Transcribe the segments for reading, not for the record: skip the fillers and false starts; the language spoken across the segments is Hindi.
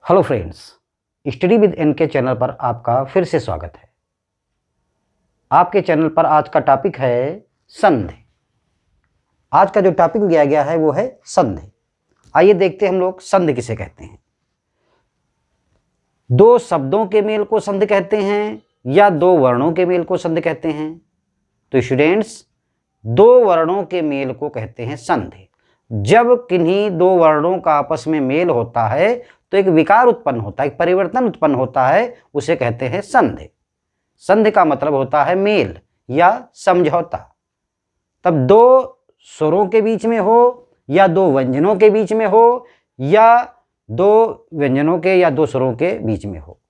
Hello friends, study with N K channel पर आपका फिर से स्वागत है। आपके चैनल पर आज का टॉपिक है संधि। आज का जो टॉपिक लिया गया है वो है संधि। आइए देखते हैं हम लोग संधि किसे कहते हैं। दो शब्दों के मेल को संधि कहते हैं या दो वर्णों के मेल को संधि कहते हैं। तो स्टूडेंट्स, दो वर्णों के मेल को कहते हैं संधि। जब किन्हीं दो वर्णों का आपस में मेल होता है तो एक विकार उत्पन्न होता है, एक परिवर्तन उत्पन्न होता है, उसे कहते हैं संधि। संधि का मतलब होता है मेल या समझौता। तब दो स्वरों के बीच में हो या दो व्यंजनों के बीच में हो या दो व्यंजनों के या दो स्वरों के बीच में हो,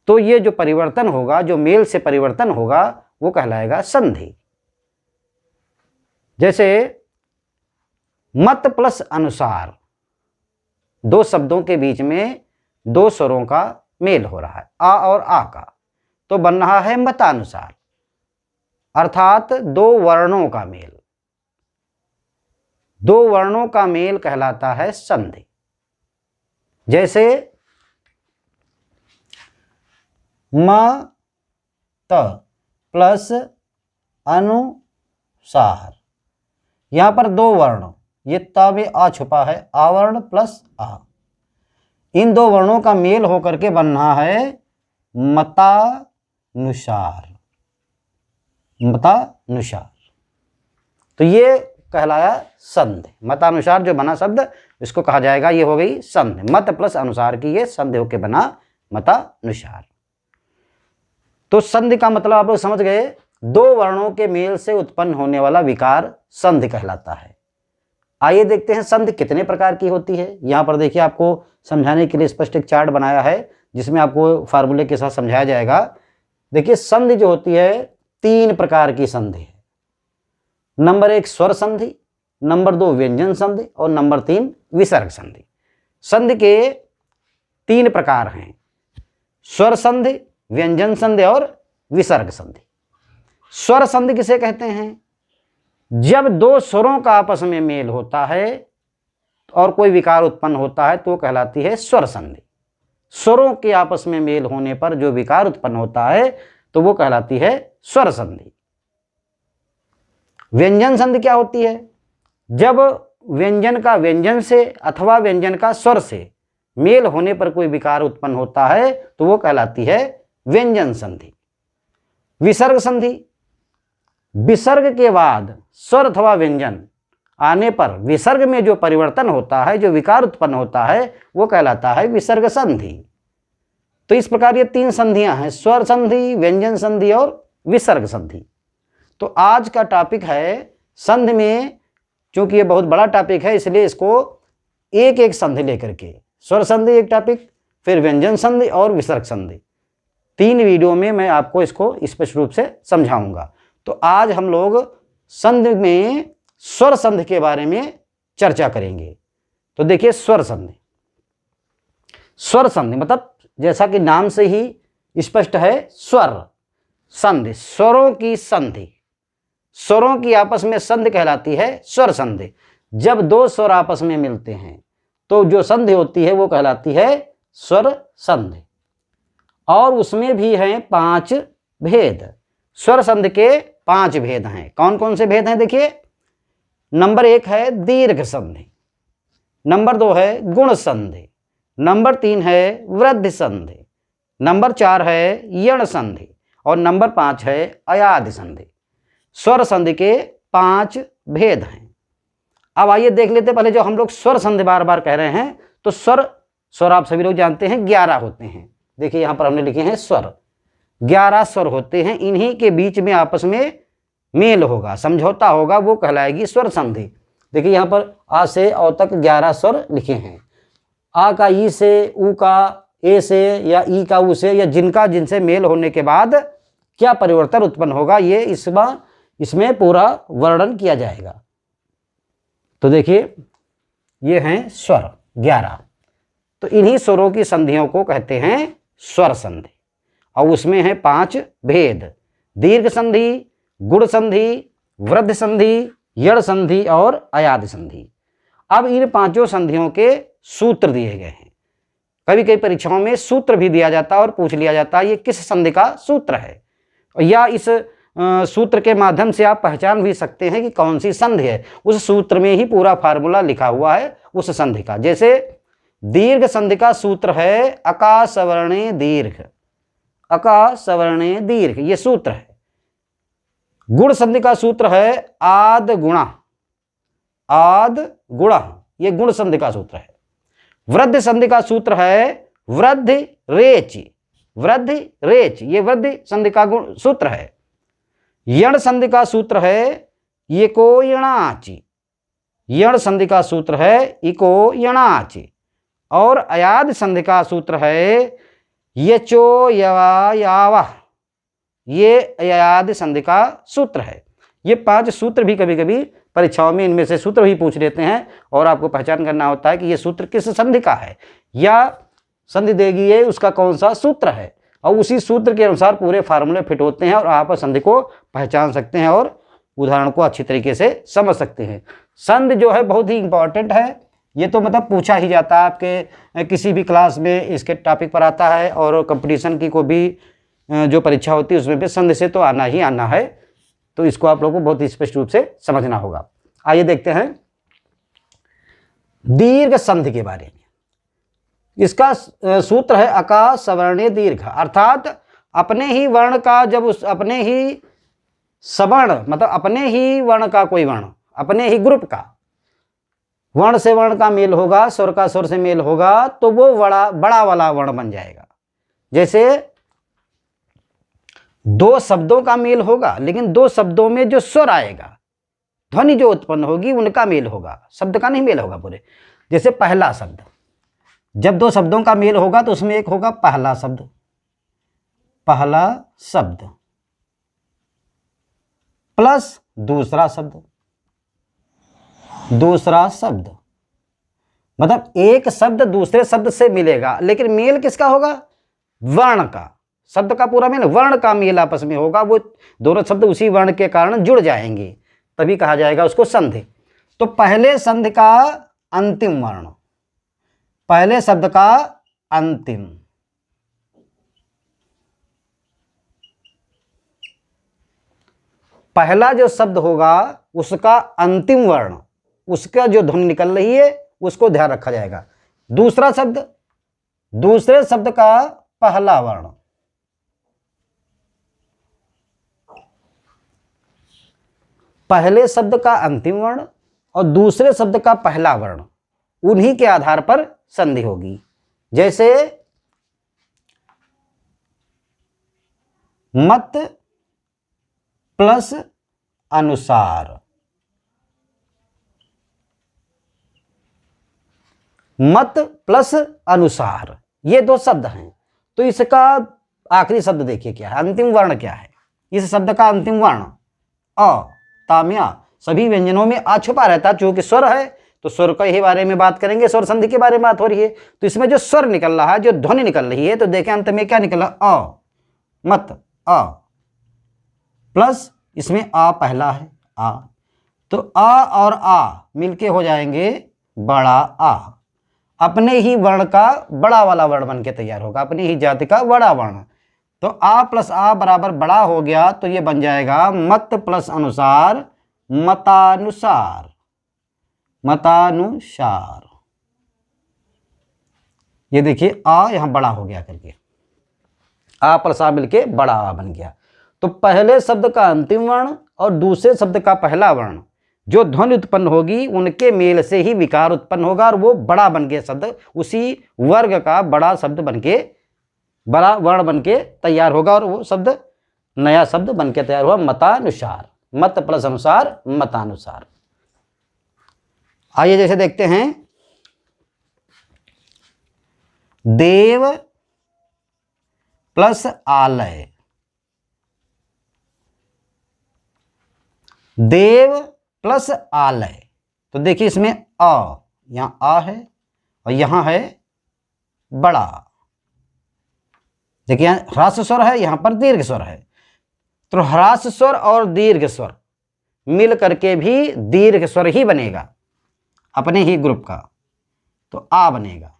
तो ये जो परिवर्तन होगा, जो मेल से परिवर्तन होगा, वो कहलाएगा संधि। जैसे मत प्लस अनुसार, दो शब्दों के बीच में दो स्वरों का मेल हो रहा है, आ और आ का, तो बन रहा है मतानुसार, अर्थात दो वर्णों का मेल। दो वर्णों का मेल कहलाता है संधि। जैसे म त प्लस अनुसार, यहां पर दो वर्ण, ये त में आ छुपा है, आवर्ण प्लस आ, इन दो वर्णों का मेल होकर के बन रहा है मतानुसार। मतानुसार, तो ये कहलाया संधि। मतानुसार जो बना शब्द, इसको कहा जाएगा, ये हो गई संधि। मत प्लस अनुसार की ये संधि होके बना मतानुसार। तो संधि का मतलब आप लोग समझ गए, दो वर्णों के मेल से उत्पन्न होने वाला विकार संधि कहलाता है। आइए देखते हैं संधि कितने प्रकार की होती है। यहाँ पर देखिए, आपको समझाने के लिए स्पष्ट एक चार्ट बनाया है जिसमें आपको फार्मूले के साथ समझाया जाएगा। देखिए, संधि जो होती है तीन प्रकार की संधि है। नंबर एक स्वर संधि, नंबर दो व्यंजन संधि और नंबर तीन विसर्ग संधि। संधि के तीन प्रकार हैं, स्वर संधि, व्यंजन संधि और विसर्ग संधि। स्वर संधि किसे कहते हैं? जब दो स्वरों का आपस में मेल होता है और कोई विकार उत्पन्न होता है तो कहलाती है स्वर संधि। स्वरों के आपस में मेल होने पर जो विकार उत्पन्न होता है तो वो कहलाती है स्वर संधि। व्यंजन संधि क्या होती है? जब व्यंजन का व्यंजन से अथवा व्यंजन का स्वर से मेल होने पर कोई विकार उत्पन्न होता है तो वो कहलाती है व्यंजन संधि। विसर्ग संधि, विसर्ग के बाद स्वर अथवा व्यंजन आने पर विसर्ग में जो परिवर्तन होता है, जो विकार उत्पन्न होता है, वो कहलाता है विसर्ग संधि। तो इस प्रकार ये तीन संधियां हैं, स्वर संधि, व्यंजन संधि और विसर्ग संधि। तो आज का टॉपिक है संधि में, क्योंकि ये बहुत बड़ा टॉपिक है इसलिए इसको एक एक संधि लेकर के, स्वर संधि एक टॉपिक, फिर व्यंजन संधि और विसर्ग संधि, तीन वीडियो में मैं आपको इसको स्पष्ट रूप से समझाऊंगा। तो आज हम लोग संधि में स्वर संधि के बारे में चर्चा करेंगे। तो देखिए, स्वर संधि। स्वर संधि मतलब जैसा कि नाम से ही स्पष्ट है, स्वर संधि, स्वरों की संधि, स्वरों की आपस में संधि कहलाती है स्वर संधि। जब दो स्वर आपस में मिलते हैं तो जो संधि होती है वो कहलाती है स्वर संधि। और उसमें भी हैं पांच भेद। स्वर संधि के पांच भेद हैं। कौन कौन से भेद हैं? देखिए, नंबर एक है दीर्घ संधि, नंबर दो है गुण संधि, नंबर तीन है वृद्धि संधि, नंबर चार है यण संधि और नंबर पांच है अयादि संधि। स्वर संधि के पांच भेद हैं। अब आइए देख लेते, पहले जो हम लोग स्वर संधि बार बार कह रहे हैं, तो स्वर आप सभी लोग जानते हैं 11 होते हैं। देखिए, यहां पर हमने लिखे हैं स्वर, 11 स्वर होते हैं। इन्हीं के बीच में आपस में मेल होगा, समझौता होगा, वो कहलाएगी स्वर संधि। देखिए, यहाँ पर आ से औ तक 11 स्वर लिखे हैं। आ का ई से, ऊ का ए से या ई का ऊ से, या जिनका जिनसे मेल होने के बाद क्या परिवर्तन उत्पन्न होगा, ये इसमें पूरा वर्णन किया जाएगा। तो देखिए, ये हैं स्वर 11। तो इन्हीं स्वरों की संधियों को कहते हैं स्वर संधि और उसमें है पांच भेद, दीर्घ संधि, गुण संधि, वृद्धि संधि, यण संधि और अयादि संधि। अब इन पांचों संधियों के सूत्र दिए गए हैं। कभी कभी परीक्षाओं में सूत्र भी दिया जाता है और पूछ लिया जाता है ये किस संधि का सूत्र है, या इस सूत्र के माध्यम से आप पहचान भी सकते हैं कि कौन सी संधि है। उस सूत्र में ही पूरा फार्मूला लिखा हुआ है उस संधि का। जैसे दीर्घ संधि का सूत्र है अका सवर्णे दीर्घ, अका सवर्णे दीर्घ, ये सूत्र है। गुण संधि का सूत्र है आद गुणा, आद गुणा, ये गुण संधि का सूत्र है। वृद्धि संधि का सूत्र है वृद्धि रेच, वृद्धि रेच, ये वृद्धि संधि का गुण सूत्र है। यण संधि का सूत्र है इको यणाचि, यण संधि का सूत्र है इको यणाचि। और अयाद संधि का सूत्र है यचो यवा यावा, ये अयाद संधि का सूत्र है। ये 5 सूत्र भी कभी कभी परीक्षाओं में इनमें से सूत्र भी पूछ लेते हैं और आपको पहचान करना होता है कि ये सूत्र किस संधि का है, या संधि देगी है उसका कौन सा सूत्र है, और उसी सूत्र के अनुसार पूरे फार्मूले फिट होते हैं और आप संधि को पहचान सकते हैं और उदाहरण को अच्छी तरीके से समझ सकते हैं। संधि जो है बहुत ही इंपॉर्टेंट है, ये तो मतलब पूछा ही जाता है आपके किसी भी क्लास में इसके टॉपिक पर आता है, और कंपटीशन की कोई भी जो परीक्षा होती है उसमें भी संधि से तो आना ही आना है। तो इसको आप लोगों को बहुत ही स्पष्ट रूप से समझना होगा। आइए देखते हैं दीर्घ संधि के बारे में। इसका सूत्र है अका सवर्णे दीर्घ, अर्थात अपने ही वर्ण का, जब उस अपने ही सवर्ण मतलब अपने ही वर्ण का कोई वर्ण, अपने ही ग्रुप का वर्ण से वर्ण का मेल होगा, स्वर का स्वर से मेल होगा, तो वो बड़ा वाला वर्ण बन जाएगा। जैसे 2 शब्दों का मेल होगा, लेकिन 2 शब्दों में जो स्वर आएगा, ध्वनि जो उत्पन्न होगी उनका मेल होगा, शब्द का नहीं मेल होगा पूरे। जैसे पहला शब्द, जब 2 शब्दों का मेल होगा तो उसमें एक होगा पहला शब्द, पहला शब्द प्लस दूसरा शब्द, दूसरा शब्द, मतलब एक शब्द दूसरे शब्द से मिलेगा, लेकिन मेल किसका होगा? वर्ण का। शब्द का पूरा मेल वर्ण का मेल आपस में होगा, वो दोनों शब्द उसी वर्ण के कारण जुड़ जाएंगे, तभी कहा जाएगा उसको संधि। तो पहले संधि का अंतिम वर्ण, पहले शब्द का अंतिम, पहला जो शब्द होगा उसका अंतिम वर्ण, उसका जो ध्वनि निकल रही है उसको ध्यान रखा जाएगा। दूसरा शब्द, दूसरे शब्द का पहला वर्ण, पहले शब्द का अंतिम वर्ण और दूसरे शब्द का पहला वर्ण, उन्हीं के आधार पर संधि होगी। जैसे मत प्लस अनुसार, मत प्लस अनुसार, ये 2 शब्द हैं। तो इसका आखिरी शब्द देखिए क्या है, अंतिम वर्ण क्या है। इस शब्द का अंतिम वर्ण अ, ताम्या, सभी व्यंजनों में आ छुपा रहता है, चूंकि स्वर है तो स्वर के ही बारे में बात करेंगे, स्वर संधि के बारे में बात हो रही है। तो इसमें जो स्वर निकल रहा है, जो ध्वनि निकल रही है, तो देखें अंत में क्या निकला, अ, मत अ, प्लस इसमें आ पहला है आ, तो आ और आ मिलके हो जाएंगे बड़ा आ, अपने ही वर्ण का बड़ा वाला वर्ण बन के तैयार होगा, अपनी ही जाति का बड़ा वर्ण। तो आ प्लस आ बराबर बड़ा हो गया, तो ये बन जाएगा मत प्लस अनुसार मतानुसार, मतानुसार। ये देखिए आ यहां बड़ा हो गया करके, आ प्लस आ मिलके बड़ा आ बन गया। तो पहले शब्द का अंतिम वर्ण और दूसरे शब्द का पहला वर्ण जो ध्वनि उत्पन्न होगी उनके मेल से ही विकार उत्पन्न होगा, और वो बड़ा बन के शब्द, उसी वर्ग का बड़ा शब्द बन के, बड़ा वर्ण बन के तैयार होगा, और वो शब्द नया शब्द बन के तैयार हुआ मतानुसार, मत प्लस अनुसार मतानुसार। आइए जैसे देखते हैं देव प्लस आलय, देव प्लस आलय। तो देखिए इसमें अ, यहां आ है और यहां है बड़ा, देखिए यहां ह्रास स्वर है, यहां पर दीर्घ स्वर है। तो ह्रास स्वर और दीर्घ स्वर मिल करके भी दीर्घ स्वर ही बनेगा अपने ही ग्रुप का, तो आ बनेगा।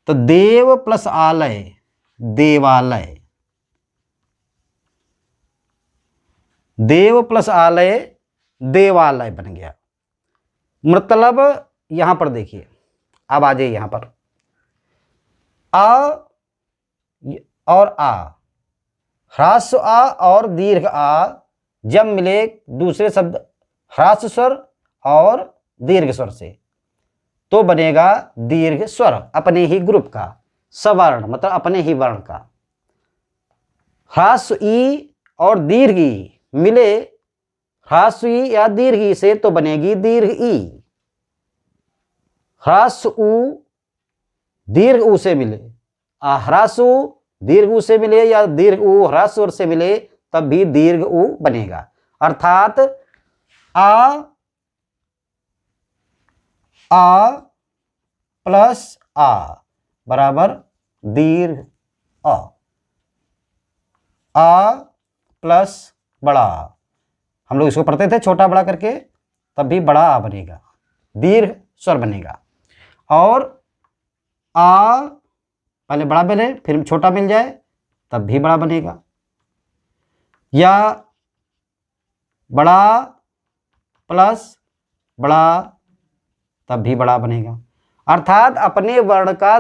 तो देव प्लस आलय देवालय, देव प्लस आलय देवालय बन गया। मतलब यहां पर देखिए, अब आ जाइए यहां पर, आ और आ, ह्रास्व आ और दीर्घ आ जब मिले दूसरे शब्द ह्रास्व स्वर और दीर्घ स्वर से तो बनेगा दीर्घ स्वर, अपने ही ग्रुप का, सवर्ण मतलब अपने ही वर्ण का। ह्रास्व ई और दीर्घ ई मिले ह्रास्व ई या दीर्घ ई से तो बनेगी दीर्घ ई। ह्रास्व उ दीर्घ उ से मिले, ह्रास्व उ दीर्घ उ से मिले या दीर्घ उ ह्रास्व से मिले तब भी दीर्घ उ बनेगा। अर्थात आ प्लस आ बराबर दीर्घ अ, आ प्लस बड़ा, हम लोग इसको पढ़ते थे छोटा बड़ा करके, तब भी बड़ा आ बनेगा, दीर्घ स्वर बनेगा। और आ पहले बड़ा बने फिर छोटा मिल जाए तब भी बड़ा बनेगा, या बड़ा प्लस बड़ा तब भी बड़ा बनेगा। अर्थात अपने वर्ण का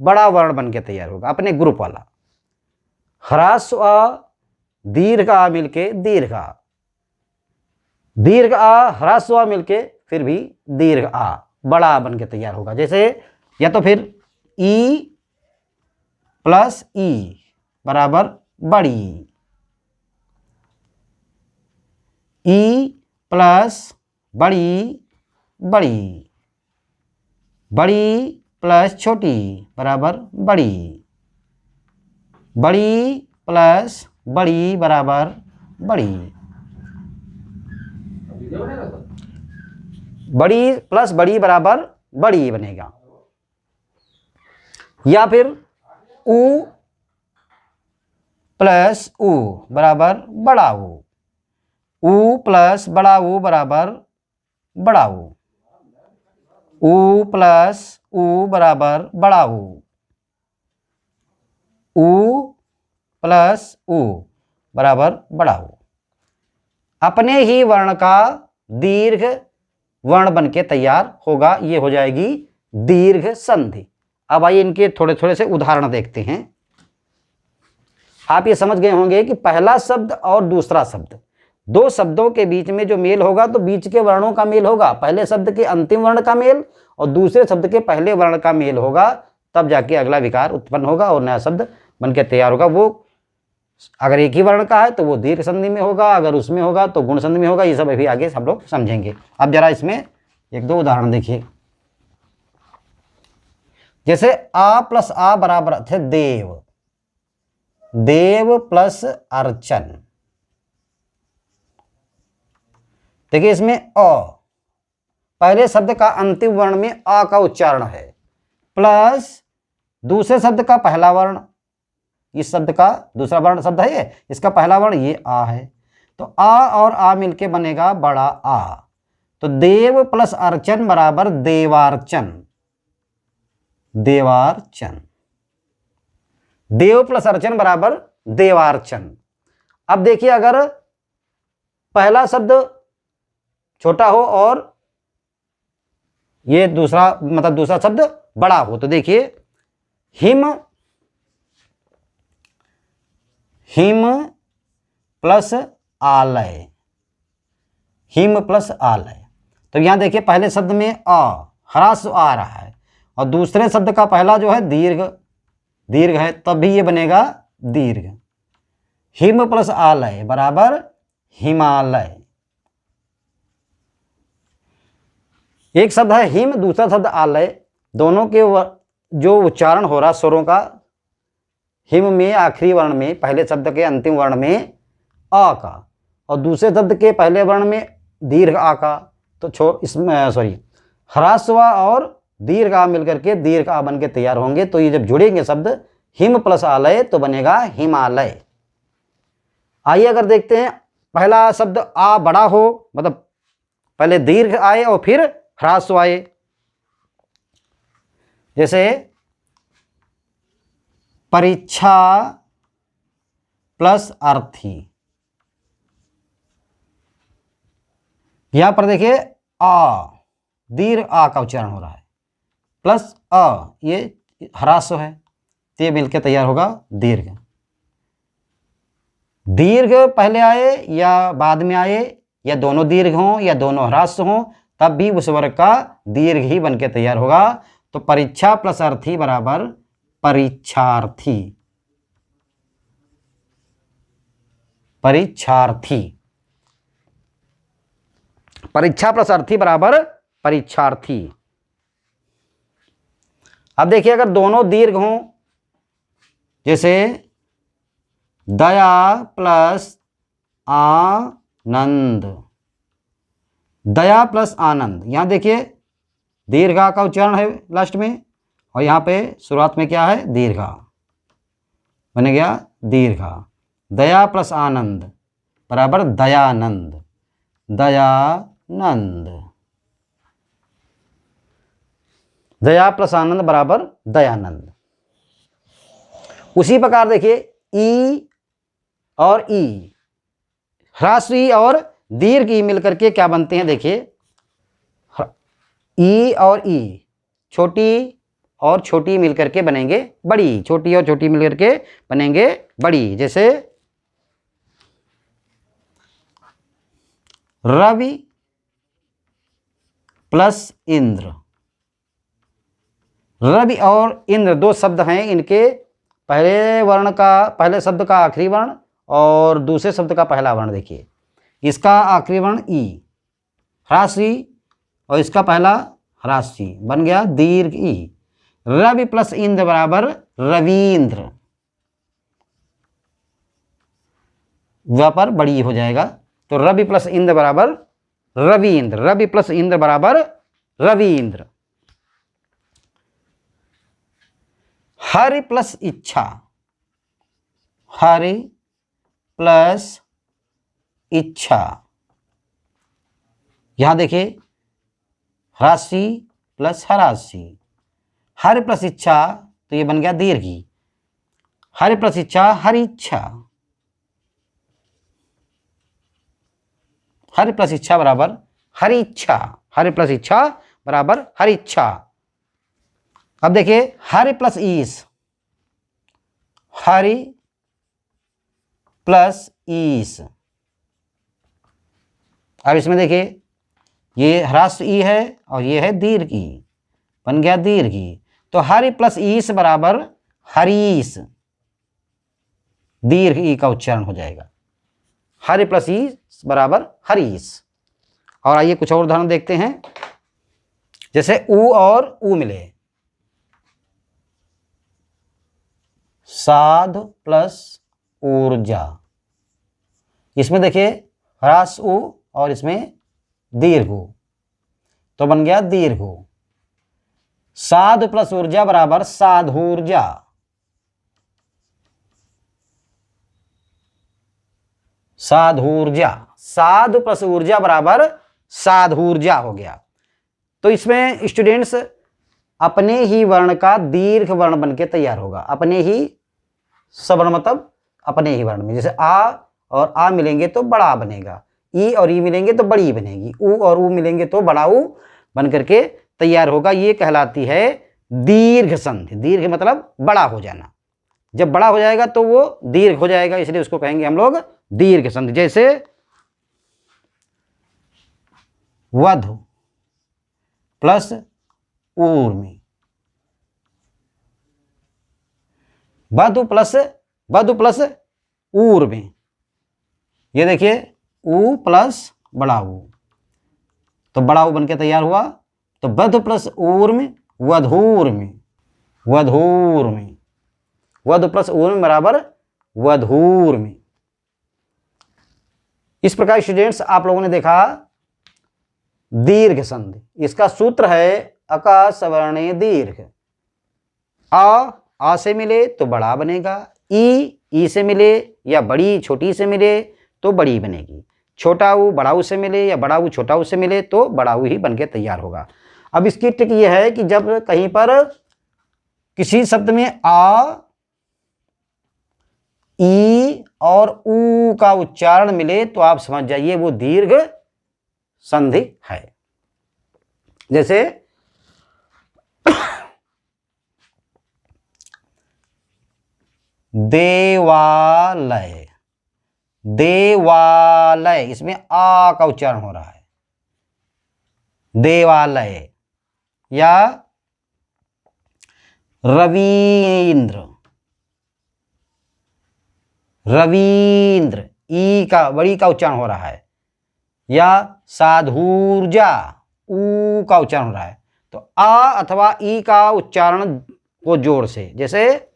बड़ा वर्ण बन के तैयार होगा, अपने ग्रुप वाला। ह्रास्व आ दीर्घ आ मिलके दीर्घ आ, दीर्घ आ ह्रास्व आ मिलके फिर भी दीर्घ आ, बड़ा बन के तैयार होगा। जैसे या तो फिर ई प्लस ई बराबर बड़ी, ई प्लस बड़ी बड़ी, बड़ी प्लस छोटी बराबर बड़ी, बड़ी प्लस बड़ी बराबर बड़ी, बड़ी प्लस बड़ी बराबर बड़ी बनेगा। या फिर उ प्लस उ बराबर बड़ा उ प्लस बड़ा उ बराबर बड़ा उ प्लस उ बराबर बड़ा उ प्लस उ बराबर बड़ा उ, अपने ही वर्ण का दीर्घ वर्ण बन के तैयार होगा। ये हो जाएगी दीर्घ संधि। अब आइए इनके थोड़े थोड़े से उदाहरण देखते हैं। आप ये समझ गए होंगे कि पहला शब्द और दूसरा शब्द, दो शब्दों के बीच में जो मेल होगा तो बीच के वर्णों का मेल होगा, पहले शब्द के अंतिम वर्ण का मेल और दूसरे शब्द के पहले वर्ण का मेल होगा, तब जाके अगला विकार उत्पन्न होगा और नया शब्द बन के तैयार होगा। वो अगर एक ही वर्ण का है तो वो दीर्घ संधि में होगा, अगर उसमें होगा तो गुण संधि में होगा। ये सब अभी आगे हम लोग समझेंगे। अब जरा इसमें एक दो उदाहरण देखिए। जैसे आ प्लस आ बराबर थे देव, देव प्लस अर्चन। देखिए इसमें अ, पहले शब्द का अंतिम वर्ण में आ का उच्चारण है, प्लस दूसरे शब्द का पहला वर्ण, इस शब्द का दूसरा वर्ण शब्द है ये, इसका पहला वर्ण ये आ है, तो आ और आ मिलके बनेगा बड़ा आ। तो देव प्लस अर्चन बराबर देवार्चन, देवार्चन, देव प्लस अर्चन बराबर देवार्चन। अब देखिए अगर पहला शब्द छोटा हो और ये दूसरा मतलब दूसरा शब्द बड़ा हो, तो देखिए हिम, हिम प्लस आलय, हिम प्लस आलय। तो यहां देखिए पहले शब्द में अ ह्रास्व आ रहा है और दूसरे शब्द का पहला जो है दीर्घ, दीर्घ है, तब भी ये बनेगा दीर्घ। हिम प्लस आलय बराबर हिमालय। एक शब्द है हिम, दूसरा शब्द आलय, दोनों के जो उच्चारण हो रहा स्वरों का, हिम में आखिरी वर्ण में पहले शब्द के अंतिम वर्ण में आ का और दूसरे शब्द के पहले वर्ण में दीर्घ आ का, तो इसमें सॉरी ह्रास्व और दीर्घ आ मिलकर के दीर्घ आ बन के तैयार होंगे। तो ये जब जुड़ेंगे शब्द हिम प्लस आलय तो बनेगा हिमालय। आइए अगर देखते हैं पहला शब्द आ बड़ा हो, मतलब पहले दीर्घ आए और फिर ह्रास्व आए। जैसे परीक्षा प्लस अर्थी। यहां पर देखिए आ, दीर्घ आ का उच्चारण हो रहा है, प्लस अ, ये ह्रास्व है, तो ये मिलकर तैयार होगा दीर्घ। दीर्घ पहले आए या बाद में आए, या दोनों दीर्घ हों या दोनों ह्रास्व हों, तब भी उस वर्ग का दीर्घ ही बनके तैयार होगा। तो परीक्षा प्लस अर्थी बराबर परीक्षार्थी। परीक्षार्थी, परीक्षा प्लस अर्थी बराबर परीक्षार्थी। अब देखिए अगर दोनों दीर्घ हों, जैसे दया प्लस आनंद, दया प्लस आनंद, यहां देखिए दीर्घा का उच्चारण है लास्ट में, और यहां पे शुरुआत में क्या है, दीर्घा बन गया दीर्घा। दया प्लस आनंद बराबर दयानंद, दयानंद। दया प्लस आनंद बराबर दयानंद। उसी प्रकार देखिए ई और ई, ह्रास्व ई और दीर्घ ई मिलकर के क्या बनते हैं, देखिए ई और ई, छोटी और छोटी मिलकर के बनेंगे बड़ी, छोटी और छोटी मिलकर के बनेंगे बड़ी। जैसे रवि प्लस इंद्र, रवि और इंद्र दो शब्द हैं, इनके पहले वर्ण का, पहले शब्द का आखिरी वर्ण और दूसरे शब्द का पहला वर्ण, देखिए इसका आखिरी वर्ण ई, ह्रास्व ई, और इसका पहला ह्रास्व ई, बन गया दीर्घ ई। रवि प्लस इंद्र बराबर रवींद्र, वह पर बड़ी हो जाएगा, तो रवि प्लस इंद्र बराबर रवींद्र, रवि प्लस इंद्र बराबर रवींद्र। हरि प्लस इच्छा, हरि प्लस इच्छा, यहां देखिए ह्रास्वी प्लस हरास्वी, हरि प्लस इच्छा, तो ये बन गया दीर्घी, हरि प्लस इच्छा हरि इच्छा, हरि प्लस इच्छा बराबर हरि इच्छा, हरि प्लस इच्छा बराबर हरि इच्छा। अब देखिए हरि प्लस ईश, हरि प्लस ईश, अब इसमें देखिए ये ह्रास्व ई है और ये है दीर्घ ई, बन गया दीर्घ ई, तो हरि प्लस ईश बराबर हरीश, दीर्घ ई का उच्चारण हो जाएगा, हरि प्लस ईश बराबर हरीश। और आइए कुछ और उदाहरण देखते हैं, जैसे ऊ और ऊ मिले, साध प्लस ऊर्जा, इसमें देखिए ह्रास ऊ और इसमें दीर्घ ऊ, तो बन गया दीर्घ ऊ। साध प्लस ऊर्जा बराबर साधूर्जा, साधूर्जा, साध प्लस ऊर्जा बराबर साधूर्जा हो गया। तो इसमें स्टूडेंट्स अपने ही वर्ण का दीर्घ वर्ण बनके तैयार होगा, अपने ही सवर्ण मतलब अपने ही वर्ण में, जैसे आ और आ मिलेंगे तो बड़ा बनेगा, ई और ई मिलेंगे तो बड़ी बनेगी, ऊ और ऊ मिलेंगे तो बड़ा ऊ बन करके तैयार होगा। ये कहलाती है दीर्घ संधि। दीर्घ मतलब बड़ा हो जाना, जब बड़ा हो जाएगा तो वो दीर्घ हो जाएगा, इसलिए उसको कहेंगे हम लोग दीर्घ संधि। जैसे वधु प्लस ऊर्मी, वधु प्लस ऊर्मी, ये देखिए ऊ प्लस बड़ा ऊ, तो बड़ा ऊ बनके तैयार हुआ, तो वधु प्लस ऊर्मी वधूर्मी, वधूर्मी, वधु प्लस ऊर्मी बराबर वधूर्मी। इस प्रकार स्टूडेंट्स आप लोगों ने देखा दीर्घ संधि, इसका सूत्र है अका सवर्णे दीर्घ, आ से मिले तो बड़ा बनेगा, ई से मिले या बड़ी छोटी से मिले तो बड़ी बनेगी, छोटा ऊ बड़ा ऊ से मिले या बड़ा ऊ छोटा ऊ से मिले तो बड़ा ऊ ही बनके तैयार होगा। अब इसकी ट्रिक यह है कि जब कहीं पर किसी शब्द में आ ई और ऊ का उच्चारण मिले तो आप समझ जाइए वो दीर्घ संधि है। जैसे देवालय, देवालय, इसमें आ का उच्चारण हो रहा है, देवालय। या रवींद्र, रवींद्र, ई का बड़ी का उच्चारण हो रहा है। या साधुर्जा, ऊ का उच्चारण हो रहा है। तो आ अथवा ई का उच्चारण को जोड़ से, जैसे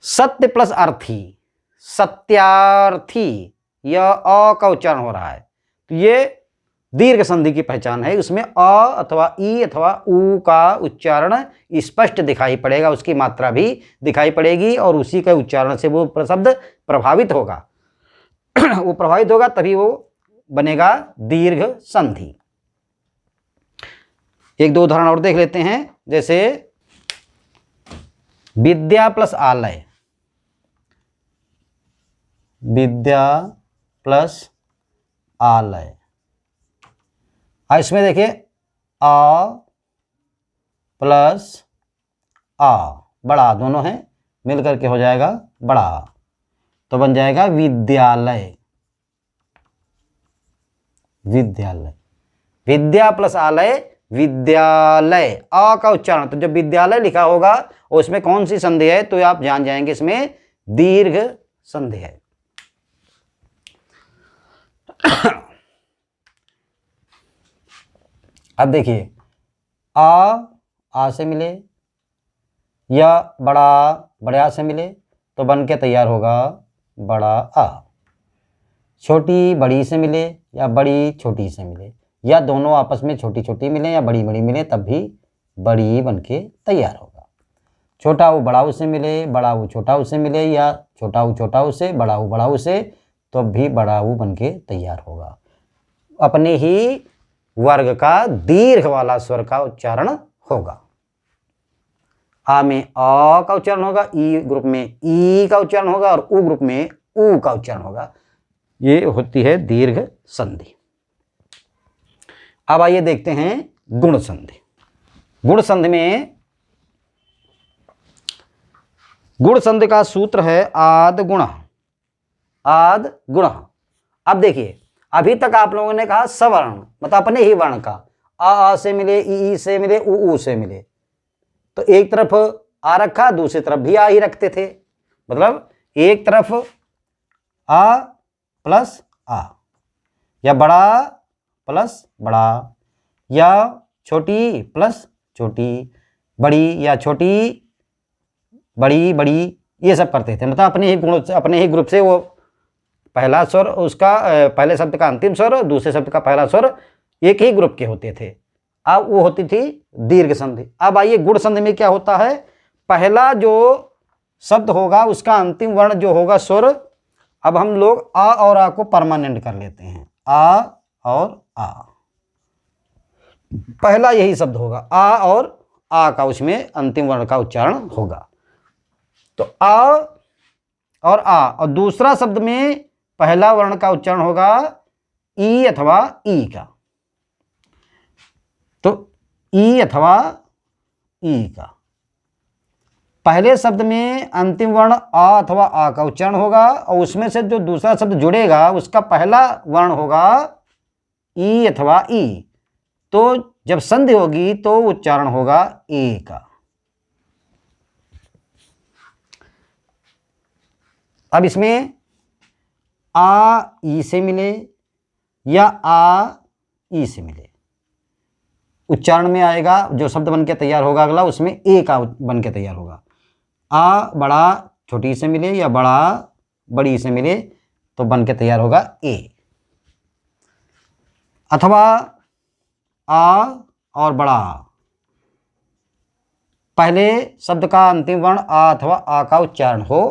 सत्य प्लस अर्थी, सत्यार्थी, यह अ का उच्चारण हो रहा है। तो ये दीर्घ संधि की पहचान है। उसमें अ अथवा ई अथवा ऊ का उच्चारण स्पष्ट दिखाई पड़ेगा, उसकी मात्रा भी दिखाई पड़ेगी और उसी के उच्चारण से वो शब्द प्रभावित होगा। वो प्रभावित होगा तभी वो बनेगा दीर्घ संधि। एक दो उदाहरण और देख लेते हैं। जैसे विद्या प्लस आलय, विद्या प्लस आलय। इसमें देखिए आ प्लस आ, बड़ा दोनों हैं, मिलकर के हो जाएगा बड़ा, तो बन जाएगा विद्यालय, विद्यालय। विद्या प्लस आलय, विद्यालय। आ का उच्चारण, तो जब विद्यालय लिखा होगा और उसमें कौन सी संधि है तो आप जान जाएंगे इसमें दीर्घ संधि है। अब देखिए आ से मिले या बड़े आ से मिले तो बन के तैयार होगा बड़ा आ। छोटी बड़ी से मिले या बड़ी छोटी से मिले, या दोनों आपस में छोटी छोटी मिले या बड़ी बड़ी मिले तब भी बड़ी बन के तैयार होगा। छोटा ऊ बड़ा ऊ से मिले, बड़ा ऊ छोटा ऊ से मिले, या छोटा ऊ छोटा ऊ से, बड़ा ऊ से, तो भी बड़ा ऊ बन के तैयार होगा। अपने ही वर्ग का दीर्घ वाला स्वर का उच्चारण होगा। आ में अ का उच्चारण होगा, ई ग्रुप में ई का उच्चारण होगा और ऊ ग्रुप में ऊ का उच्चारण होगा। ये होती है दीर्घ संधि। अब आइए देखते हैं गुण संधि। गुण संधि में गुण संधि का सूत्र है आद गुण, आद गुण। अब देखिए अभी तक आप लोगों ने कहा सवर्ण, मतलब अपने ही वर्ण का, आ से मिले, ई से मिले, ऊ से मिले, तो एक तरफ आ रखा दूसरी तरफ भी आ ही रखते थे। मतलब एक तरफ आ प्लस आ, या बड़ा प्लस बड़ा, या छोटी प्लस छोटी, बड़ी या छोटी बड़ी बड़ी, ये सब करते थे। मतलब अपने ही गुण, अपने ही ग्रुप से वो पहला स्वर, उसका पहले शब्द का अंतिम स्वर, दूसरे शब्द का पहला स्वर एक ही ग्रुप के होते थे। अब वो होती थी दीर्घ संधि। अब आइए गुण संधि में क्या होता है, पहला जो शब्द होगा उसका अंतिम वर्ण जो होगा स्वर, अब हम लोग आ और आ को परमानेंट कर लेते हैं, आ और आ। पहला यही शब्द होगा आ और आ का, उसमें अंतिम वर्ण का उच्चारण होगा। तो आ और आ, और दूसरा शब्द में पहला वर्ण का उच्चारण होगा ई अथवा ई का। तो ई अथवा ई का, पहले शब्द में अंतिम वर्ण आ अथवा आ का उच्चारण होगा और उसमें से जो दूसरा शब्द जुड़ेगा उसका पहला वर्ण होगा ई अथवा ई। तो जब संधि होगी तो उच्चारण होगा ए का। अब इसमें आ ई से मिले या आ ई से मिले, उच्चारण में आएगा जो शब्द बन के तैयार होगा अगला, उसमें ए का बन के तैयार होगा। आ बड़ा छोटी से मिले या बड़ा बड़ी से मिले तो बन के तैयार होगा ए। अथवा आ और बड़ा, पहले शब्द का अंतिम वर्ण आ अथवा आ का उच्चारण हो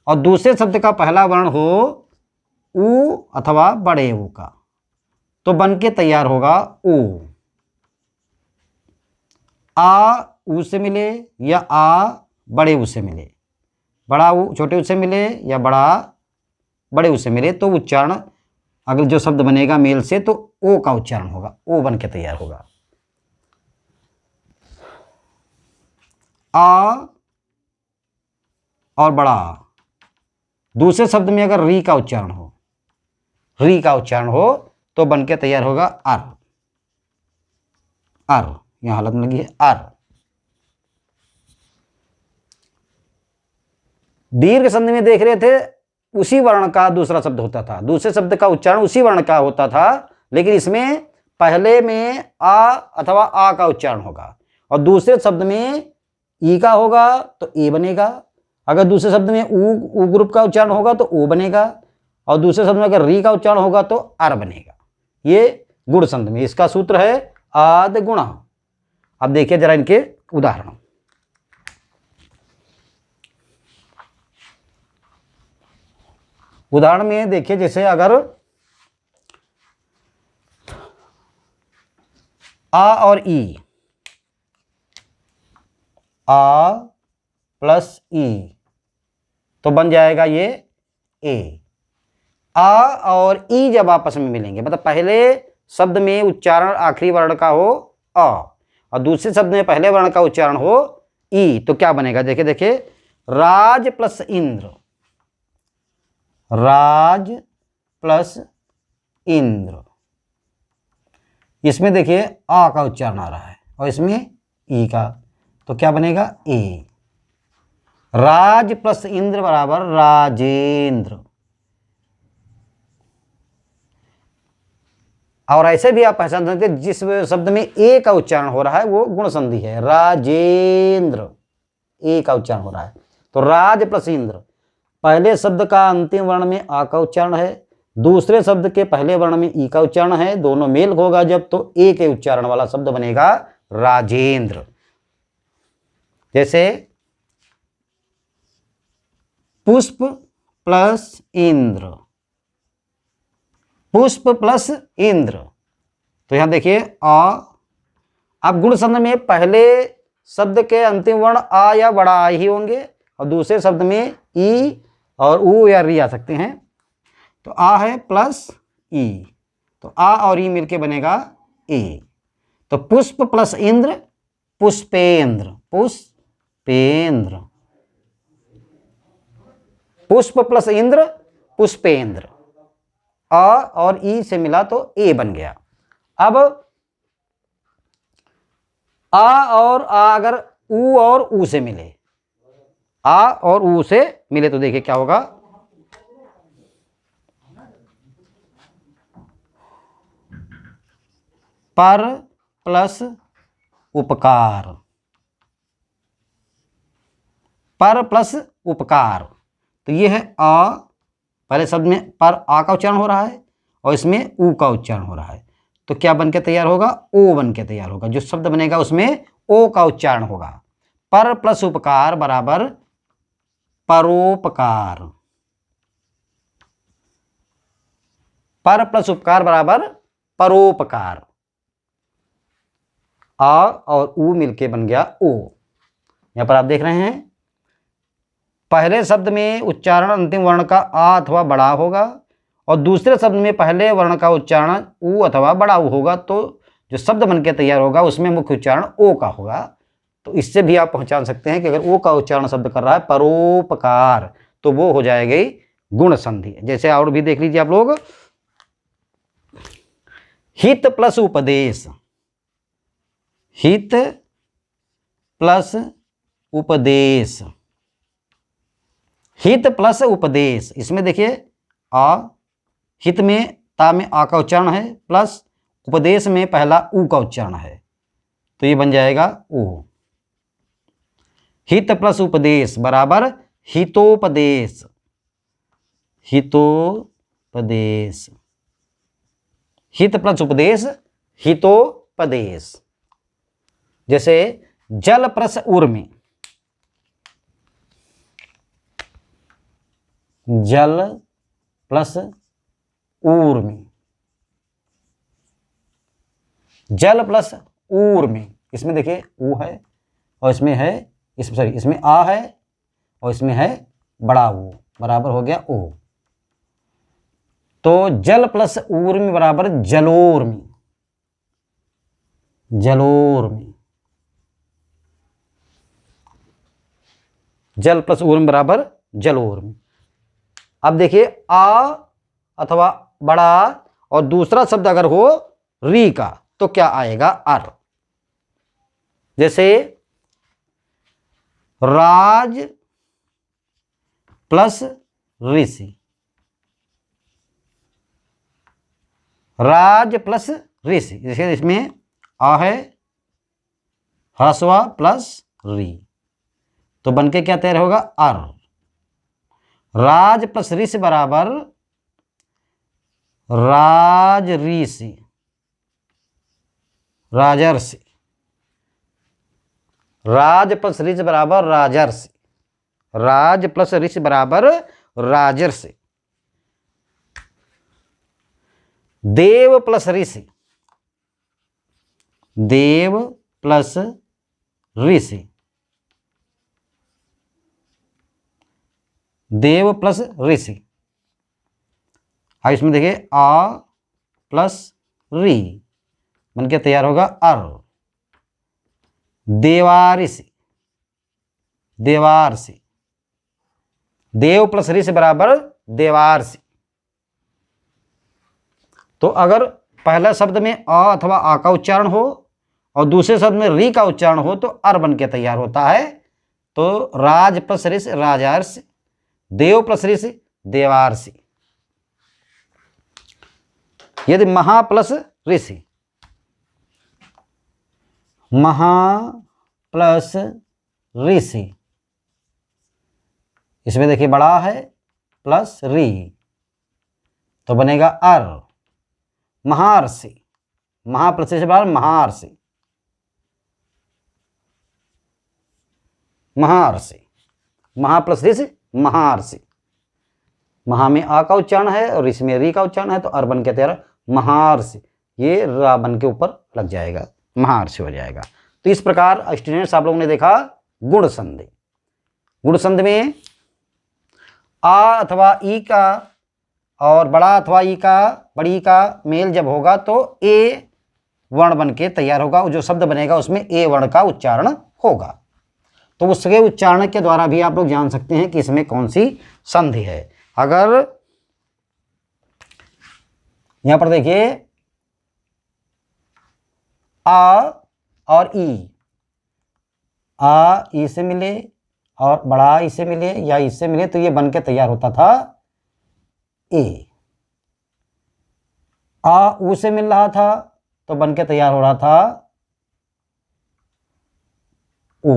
और दूसरे शब्द का पहला वर्ण हो ऊ अथवा बड़े ऊ का, तो बन के तैयार होगा ऊ। आ ऊ से मिले या आ बड़े ऊ से मिले, बड़ा ऊ छोटे ऊ से मिले या बड़े ऊ से मिले तो उच्चारण, अगर जो शब्द बनेगा मेल से तो ओ का उच्चारण होगा, ओ बन के तैयार होगा। आ और बड़ा आ। दूसरे शब्द में अगर री का उच्चारण हो तो बन के तैयार होगा अर। यहां हालत में लगी है अर। दीर्घ संधि में देख रहे थे उसी वर्ण का दूसरा शब्द होता था, दूसरे शब्द का उच्चारण उसी वर्ण का होता था, लेकिन इसमें पहले में आ अथवा आ का उच्चारण होगा और दूसरे शब्द में ई का होगा तो ए बनेगा। अगर दूसरे शब्द में ऊ ग्रुप का उच्चारण होगा तो ओ बनेगा और दूसरे शब्द में अगर री का उच्चारण होगा तो अर बनेगा। ये गुण संधि में इसका सूत्र है आद गुणा। अब देखिए जरा इनके उदाहरण। उदाहरण में देखिए, जैसे अगर आ और ई, आ प्लस ई तो बन जाएगा ये ए। आ और ई जब आपस में मिलेंगे, मतलब पहले शब्द में उच्चारण आखिरी वर्ण का हो आ और दूसरे शब्द में पहले वर्ण का उच्चारण हो ई, तो क्या बनेगा? देखिए देखिए, राज प्लस इंद्र, राज प्लस इंद्र। इसमें देखिए आ का उच्चारण आ रहा है और इसमें ई का, तो क्या बनेगा? ए। राज प्लस इंद्र बराबर राजेंद्र। और ऐसे भी आप पहचान सकते हैं जिस शब्द में ए का उच्चारण हो रहा है वो गुण संधि है, राजेंद्र, ए का उच्चारण हो रहा है। तो राज प्लस इंद्र, पहले शब्द का अंतिम वर्ण में आ का उच्चारण है, दूसरे शब्द के पहले वर्ण में ई का उच्चारण है, दोनों मेल होगा जब तो ए के उच्चारण वाला शब्द बनेगा राजेंद्र। जैसे पुष्प प्लस इंद्र, पुष्प प्लस इंद्र, तो यहां देखिए आ। अब गुण संधि में पहले शब्द के अंतिम वर्ण आ या बड़ा आ ही होंगे और दूसरे शब्द में ई और ऊ या री आ सकते हैं। तो आ है प्लस ई, तो आ और ई मिलके बनेगा ए। तो पुष्प प्लस इंद्र पुष्पेंद्र, पुष्पेंद्र। पुष्प प्लस इंद्र पुष्पेंद्र, आ और ई से मिला तो ए बन गया। अब आ और आ अगर ऊ और ऊ से मिले, आ और ऊ से मिले तो देखिए क्या होगा? पर प्लस उपकार, पर प्लस उपकार। तो ये है आ, पहले शब्द में पर आ का उच्चारण हो रहा है और इसमें ऊ का उच्चारण हो रहा है, तो क्या बन के तैयार होगा? ओ बन के तैयार होगा। जो शब्द बनेगा उसमें ओ का उच्चारण होगा। पर प्लस उपकार बराबर परोपकार, पर प्लस उपकार बराबर परोपकार। आ और ऊ मिलके बन गया ओ। यहां पर आप देख रहे हैं पहले शब्द में उच्चारण अंतिम वर्ण का आ अथवा बड़ा होगा और दूसरे शब्द में पहले वर्ण का उच्चारण ऊ अथवा बड़ा ऊ होगा, तो जो शब्द बनके तैयार होगा उसमें मुख्य उच्चारण ओ का होगा। तो इससे भी आप पहचान सकते हैं कि अगर ओ का उच्चारण शब्द कर रहा है परोपकार तो वो हो जाएगी गुण संधि। जैसे और भी देख लीजिए आप लोग, हित प्लस उपदेश, हित प्लस उपदेश, हित प्लस उपदेश। इसमें देखिए आ, हित में ता में आ का उच्चारण है प्लस उपदेश में पहला ऊ का उच्चारण है, तो ये बन जाएगा ऊ। हित प्लस उपदेश बराबर हितोपदेश, हितोपदेश। हित प्लस उपदेश हितोपदेश। जैसे जल प्लस ऊर्मी, जल प्लस ऊर्मी, जल प्लस ऊर्मी। इसमें देखिए ऊ है और इसमें है, इसमें आ है और इसमें है बड़ा ऊ बराबर हो गया ओ। तो जल प्लस ऊर्मी बराबर जलोर्मी, जलोर्मी। जल प्लस ऊर्मी बराबर जलोर्मी। अब देखिए आ अथवा बड़ा और दूसरा शब्द अगर हो री का तो क्या आएगा? अर। जैसे राज प्लस ऋषि, राज प्लस ऋषि। जैसे इसमें आ है ह्रस्व प्लस री, तो बनके क्या तैयार होगा? अर। राज प्लस ऋषि बराबर राज ऋषि, राजर्षि। राज प्लस ऋषि बराबर राजर्षि, राज प्लस ऋषि बराबर राजर्षि। देव प्लस ऋषि, देव प्लस ऋषि, देव प्लस ऋषि। अब इसमें देखिए आ प्लस री बनके तैयार होगा अर। देवाऋषि, देवार्षि। देव प्लस ऋषि बराबर देवार्षि। तो अगर पहला शब्द में अ अथवा आ का उच्चारण हो और दूसरे शब्द में री का उच्चारण हो तो अर बन के तैयार होता है। तो राज प्लस ऋषि राजार्षि, देव प्लस ऋषि देवार्षि। यदि महा प्लस ऋषि, महा प्लस ऋषि, इसमें देखिए बड़ा है प्लस री तो बनेगा अर। महार्षि, महा प्लस ऋषि बराबर महार्षि, महार्षि। महा प्लस ऋषि महार्षि। महा में आ का उच्चारण है और ऋषि में री का उच्चारण है तो अर बन के तैयार महार्षि। ये रा बन के ऊपर लग जाएगा, महार्षि हो जाएगा। तो इस प्रकार स्टूडेंट्स आप लोगों ने देखा गुण संधि। गुण संधि में आ अथवा ई का और बड़ा अथवा ई का, बड़ी का मेल जब होगा तो ए वर्ण बन के तैयार होगा। जो शब्द बनेगा उसमें ए वर्ण का उच्चारण होगा। तो उसके उच्चारण के द्वारा भी आप लोग जान सकते हैं कि इसमें कौन सी संधि है। अगर यहां पर देखिए आ और ई, आ ई से मिले और बड़ा ई से मिले या ई से मिले तो ये बन के तैयार होता था ए। आ ऊ से मिल रहा था तो बन के तैयार हो रहा था ऊ,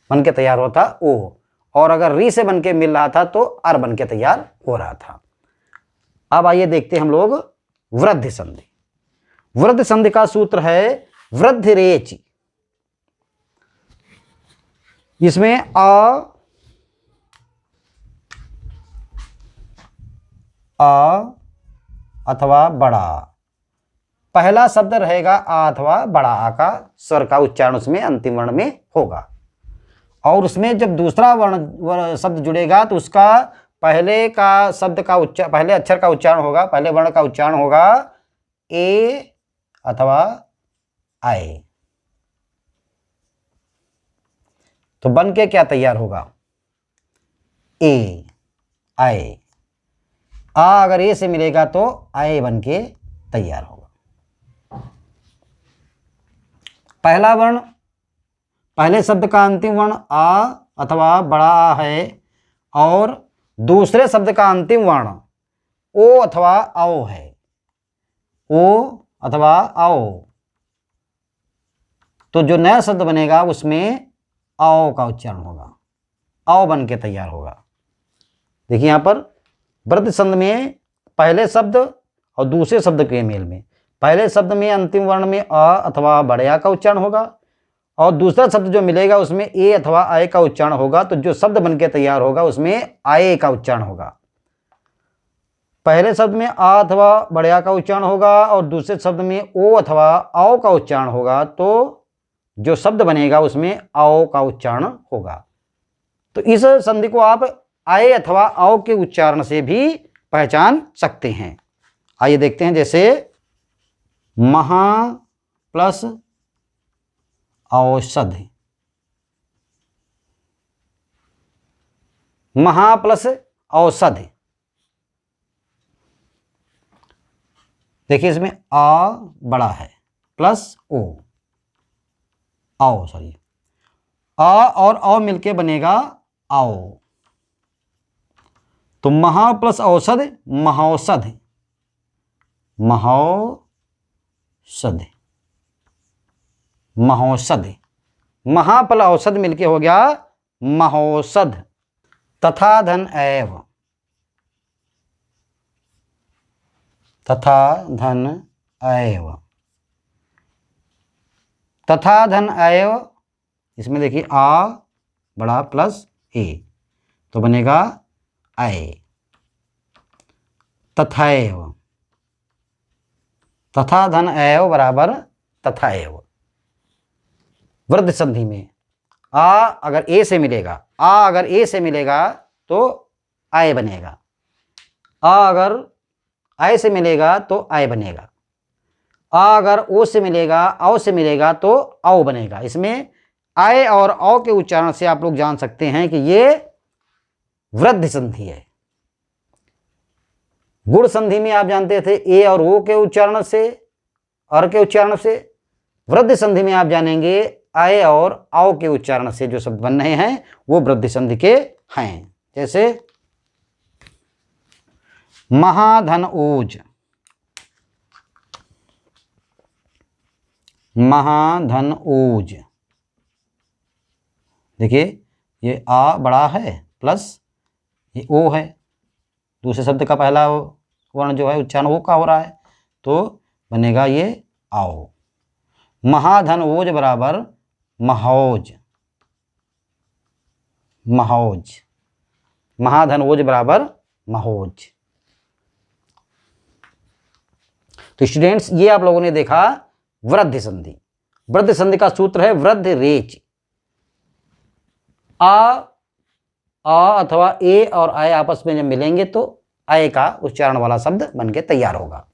बन के तैयार होता ओ। और अगर री से बन के मिल रहा था तो अर बन के तैयार हो रहा था। अब आइए देखते हैं हम लोग वृद्धि संधि। वृद्धि संधि का सूत्र है वृद्धि रेचि। इसमें आ अथवा बड़ा, पहला शब्द रहेगा आ अथवा बड़ा आ का स्वर का उच्चारण उसमें अंतिम वर्ण में होगा। और उसमें जब दूसरा वर्ण शब्द जुड़ेगा तो उसका पहले का शब्द का उच्चारण, पहले अक्षर का उच्चारण होगा, पहले वर्ण का उच्चारण होगा ए अथवा आए। तो बन के क्या तैयार होगा? ए, आए। आ अगर ए से मिलेगा तो आए बन के तैयार होगा। पहला वर्ण, पहले शब्द का अंतिम वर्ण आ अथवा बड़ा आ है और दूसरे शब्द का अंतिम वर्ण ओ अथवा आओ है, ओ अथवा आओ, तो जो नया शब्द बनेगा उसमें आओ का उच्चारण होगा, आओ बन के तैयार होगा। देखिए यहां पर वृद्धि संधि में पहले शब्द और दूसरे शब्द के मेल में, पहले शब्द में अंतिम वर्ण में अ अथवा बड़े आ का उच्चारण होगा और दूसरा शब्द जो मिलेगा उसमें ए अथवा आए का उच्चारण होगा। तो जो शब्द बनके तैयार होगा उसमें आए का उच्चारण होगा। पहले शब्द में आ अथवा बड़े आ का उच्चारण होगा और दूसरे शब्द में ओ अथवा आओ का उच्चारण होगा। तो जो शब्द बनेगा उसमें आओ का उच्चारण होगा। तो इस संधि को आप आए अथवा औ के उच्चारण से भी पहचान सकते हैं। आइए देखते हैं, जैसे महा प्लस औषध, महा प्लस औषध। देखिए इसमें आ बड़ा है प्लस ओ, आओ सॉरी, आ और औ मिलके बनेगा आओ। तो महा प्लस औषध महौषध, महौषध, महौषध। महा प्लस औषध मिलके हो गया महौषध। तथा धन एव, तथा धन एव, तथा धन एव। इसमें देखिए आ बड़ा प्लस ए तो बनेगा आए। तथैव, तथा धन एव बराबर तथा एव। वृद्ध संधि में आ अगर ए से मिलेगा, आ अगर ए से मिलेगा तो आए बनेगा, आ अगर आय से मिलेगा तो आय बनेगा, आ अगर ओ से मिलेगा, औ से मिलेगा तो औ बनेगा। इसमें आय और औ के उच्चारण से आप लोग जान सकते हैं कि ये वृद्ध संधि है। गुण संधि में आप जानते थे ए और ओ के उच्चारण से, और के उच्चारण से। वृद्ध संधि में आप जानेंगे आय और औ के उच्चारण से जो शब्द बन रहे हैं वो वृद्ध संधि के हैं। जैसे महाधन ओज, महाधन ओज। देखिए ये आ बड़ा है प्लस ये ओ है, दूसरे शब्द का पहला वर्ण जो है उच्चारण ओ का हो रहा है तो बनेगा ये आओ। महाधन ओज बराबर महौज, महौज। महाधन ओज बराबर महौज। तो स्टूडेंट्स ये आप लोगों ने देखा वृद्ध संधि। वृद्ध संधि का सूत्र है वृद्ध रेच। आ अथवा ए और आय आपस में जब मिलेंगे तो आय का उच्चारण वाला शब्द बनके तैयार होगा।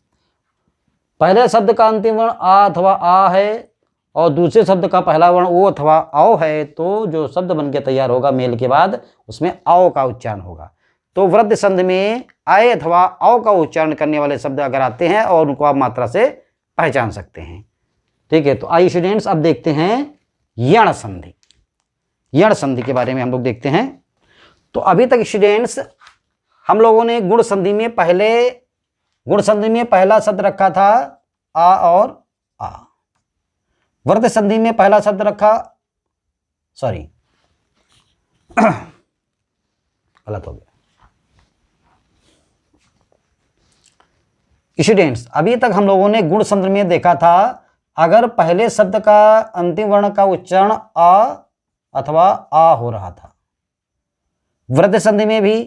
पहले शब्द का अंतिम वर्ण आ अथवा आ है और दूसरे शब्द का पहला वर्ण ओ अथवा औ है तो जो शब्द बनके तैयार होगा मेल के बाद उसमें औ का उच्चारण होगा। तो वृद्ध संधि में आय अथवा औ का उच्चारण करने वाले शब्द अगर आते हैं और उनको आप मात्रा से पहचान सकते हैं। ठीक है, तो आइए स्टूडेंट्स अब देखते हैं यण संधि। यण संधि के बारे में हम लोग देखते हैं। तो अभी तक स्टूडेंट्स हम लोगों ने गुण संधि में पहला शब्द रखा था आ और आ। वृद्ध संधि में पहला शब्द रखा, सॉरी गलत हो गया स्टूडेंट्स। अभी तक हम लोगों ने गुण संधि में देखा था अगर पहले शब्द का अंतिम वर्ण का उच्चारण आ अथवा आ हो रहा था। वृद्ध संधि में भी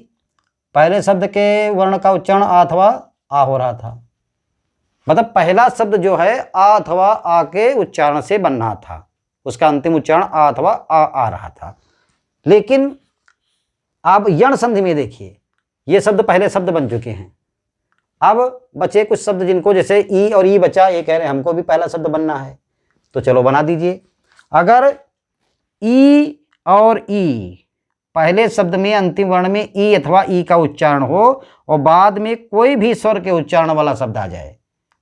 पहले शब्द के वर्ण का उच्चारण आ अथवा आ हो रहा था। मतलब पहला शब्द जो है आ अथवा आ के उच्चारण से बन रहा था, उसका अंतिम उच्चारण आ अथवा आ रहा था। लेकिन आप यण संधि में देखिए ये शब्द पहले शब्द बन चुके हैं। अब बचे कुछ शब्द जिनको, जैसे ई और ई बचा, ये कह रहे हैं हमको भी पहला शब्द बनना है तो चलो बना दीजिए। अगर ई और ई पहले शब्द में अंतिम वर्ण में ई अथवा ई का उच्चारण हो और बाद में कोई भी स्वर के उच्चारण वाला शब्द आ जाए,